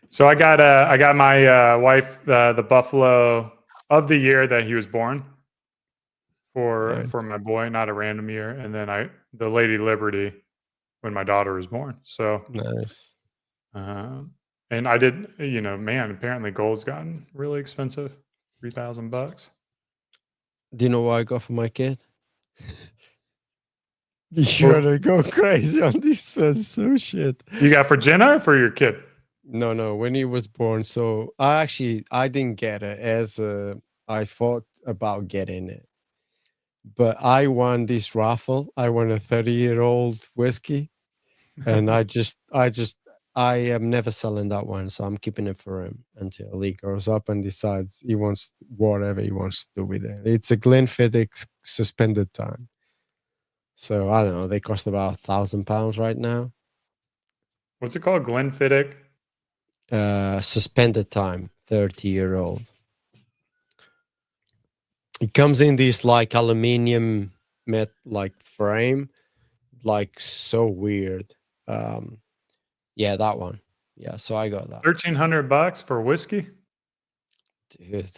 So I got my wife the buffalo of the year that he was born for my boy, not a random year, and then the Lady Liberty when my daughter was born. So Nice. And I did, man, apparently gold's gotten really expensive, $3,000. Do you know what I got for my kid? You're gonna go crazy on this one. So shit. You got for Jenna or for your kid? No, when he was born. So I didn't get it as I thought about getting it. But I won this raffle. I won a 30-year-old whiskey. And I am never selling that one. So I'm keeping it for him until he grows up and decides he wants whatever he wants to do with it. It's a Glenfiddich suspended time. So I don't know. They cost about £1,000 right now. What's it called? Glenfiddich? Suspended time, 30-year-old. It comes in this like aluminium frame, like so weird. Yeah, that one. Yeah, so I got that. $1,300 for whiskey? Dude,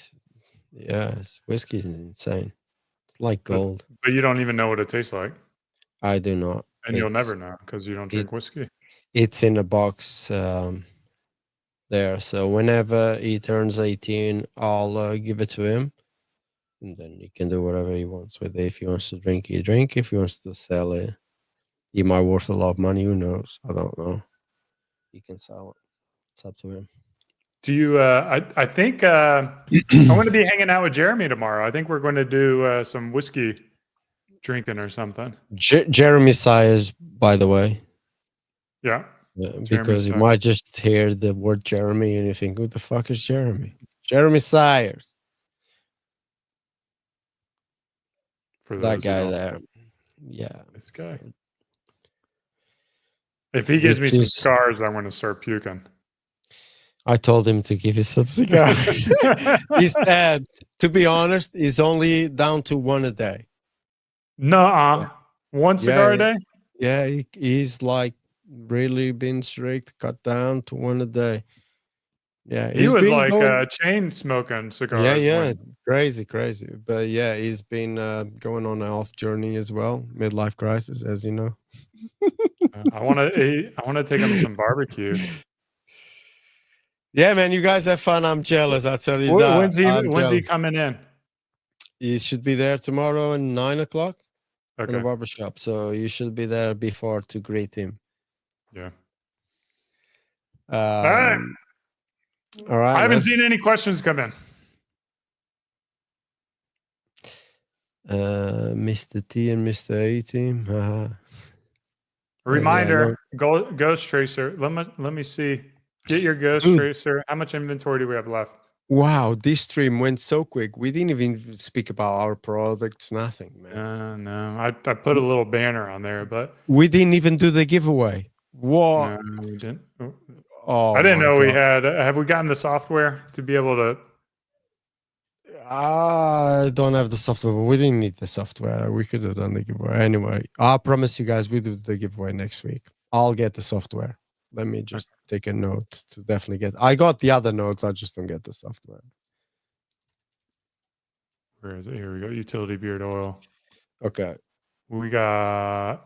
yeah, whiskey is insane. It's like gold. But you don't even know what it tastes like. I do not. And you'll never know because you don't drink whiskey. It's in a box there. So whenever he turns 18, I'll give it to him. And then he can do whatever he wants with it. If he wants to drink, he drink. If he wants to sell it, he might worth a lot of money. Who knows? I don't know. He can sell it. It's up to him. Do you? I think I'm going to be hanging out with Jeremy tomorrow. I think we're going to do some whiskey drinking or something. Jeremy Sayers, by the way. Yeah. Because you might just hear the word Jeremy and you think, who the fuck is Jeremy? Jeremy Sayers. For that guy there. Yeah. This guy. If he gives me some scars, I'm going to start puking. I told him to give you some cigars. He's dead. To be honest, he's only down to one a day. Nuh-uh. One cigar a day? Yeah, he's like really been strict, cut down to one a day. Yeah, he was like chain smoking cigars. Yeah, crazy. But yeah, he's been going on an off journey as well, midlife crisis, as you know. I want to take him to some barbecue. Yeah, man, you guys have fun. I'm jealous. I tell you that. When's he coming in? He should be there tomorrow at 9 o'clock in Okay. the barbershop. So you should be there before to greet him. Yeah. All right. I haven't seen any questions come in. Mr. T and Mr. A team. Reminder: Ghost Tracer. Let me see. Get your Ghost Tracer. How much inventory do we have left? Wow, this stream went so quick. We didn't even speak about our products. Nothing, man. No, I put a little banner on there, but we didn't even do the giveaway. What? No, we didn't. Oh, I didn't know we had. Have we gotten the software to be able to? I don't have the software, but we didn't need the software. We could have done the giveaway anyway. I promise you guys, we do the giveaway next week. I'll get the software. Let me just take a note to definitely get. I got the other notes. I just don't get the software. Where is it? Here we go. Utility beard oil. Okay. We got.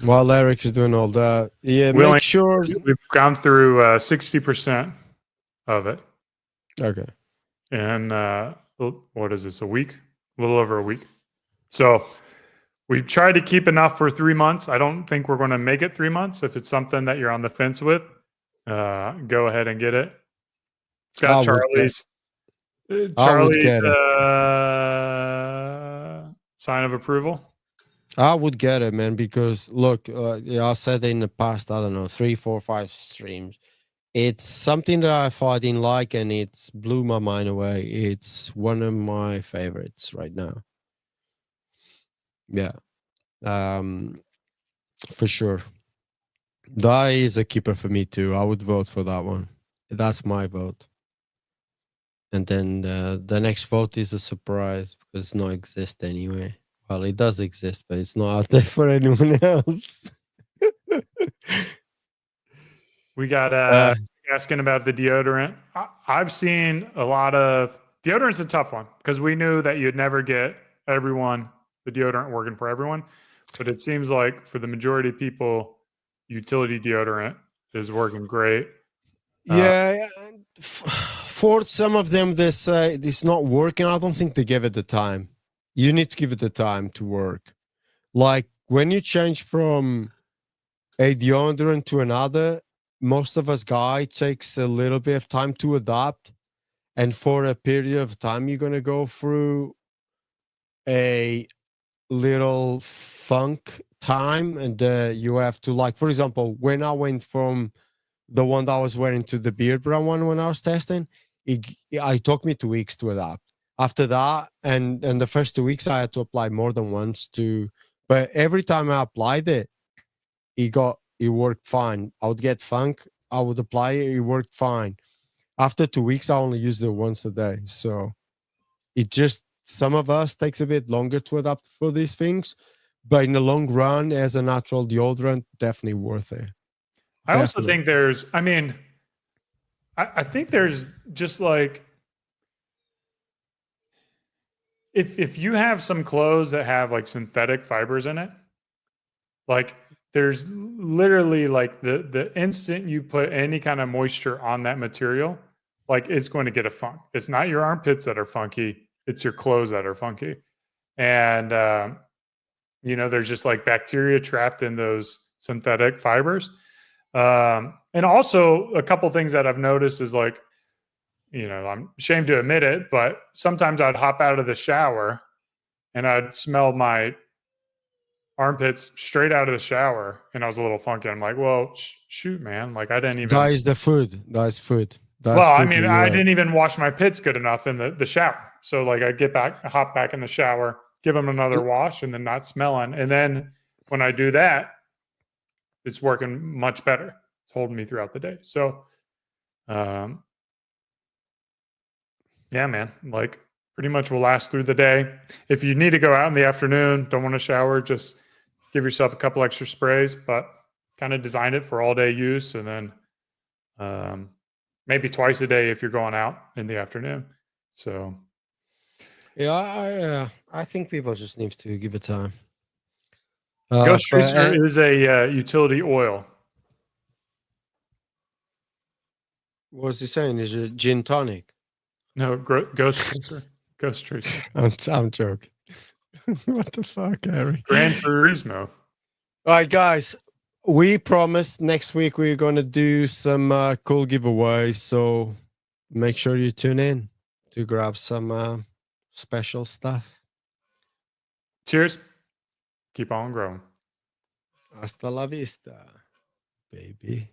While Eric is doing all that, yeah, we only- make sure. We've gone through 60% of it. Okay. And what is this? A week? A little over a week. So we tried to keep enough for 3 months. I don't think we're going to make it 3 months. If it's something that you're on the fence with, go ahead and get it. It's got Charlie's. Charlie's sign of approval. I would get it, man, because look, I said in the past, I don't know, 3, 4, 5 streams. It's something that I thought I didn't like, and it's blew my mind away. It's one of my favorites right now. Yeah, for sure. That is a keeper for me too. I would vote for that one. That's my vote. And then the next vote is a surprise because it's not exist anyway. Well, it does exist, but it's not out there for anyone else. We got asking about the deodorant. I've seen a lot of deodorant's a tough one because we knew that you'd never get everyone the deodorant working for everyone, but it seems like for the majority of people, utility deodorant is working great. Yeah, for some of them, they say it's not working. I don't think they give it the time. You need to give it the time to work. Like when you change from a deodorant to another, most of us guys takes a little bit of time to adapt, and for a period of time, you're gonna go through a little funk time, and you have to, like, for example, when I went from the one that I was wearing to the beard brown one when I was testing, it took me 2 weeks to adapt. After that, and the first 2 weeks, I had to apply more than once but every time I applied it, it worked fine. I would get funk, I would apply it, it worked fine. After 2 weeks, I only used it once a day. So it just, some of us takes a bit longer to adapt for these things, but in the long run, as a natural deodorant, definitely worth it. I also think there's, I think there's just like, if you have some clothes that have like synthetic fibers in it, like there's literally like the instant you put any kind of moisture on that material, like it's going to get a funk. It's not your armpits that are funky, it's your clothes that are funky. And there's just like bacteria trapped in those synthetic fibers. And also a couple things that I've noticed is like, I'm ashamed to admit it, but sometimes I'd hop out of the shower and I'd smell my armpits straight out of the shower and I was a little funky. I'm like, well, shoot, man. Like I didn't even. That is the food. That's food. I didn't even wash my pits good enough in the shower. So like I'd hop back in the shower, give them another wash and then not smelling. And then when I do that, it's working much better. It's holding me throughout the day. So, yeah, man, like pretty much will last through the day. If you need to go out in the afternoon, don't want to shower, just give yourself a couple extra sprays, but kind of design it for all day use. And then maybe twice a day if you're going out in the afternoon. So, yeah, I think people just need to give it time. Ghost Tracer is a utility oil. What's he saying? Is it gin tonic? No, Ghost Tracer. Ghost Tracer. I'm joking. What the fuck, Eric? Gran Turismo. All right, guys. We promised next week we're going to do some cool giveaways. So make sure you tune in to grab some special stuff. Cheers. Keep on growing. Hasta la vista, baby.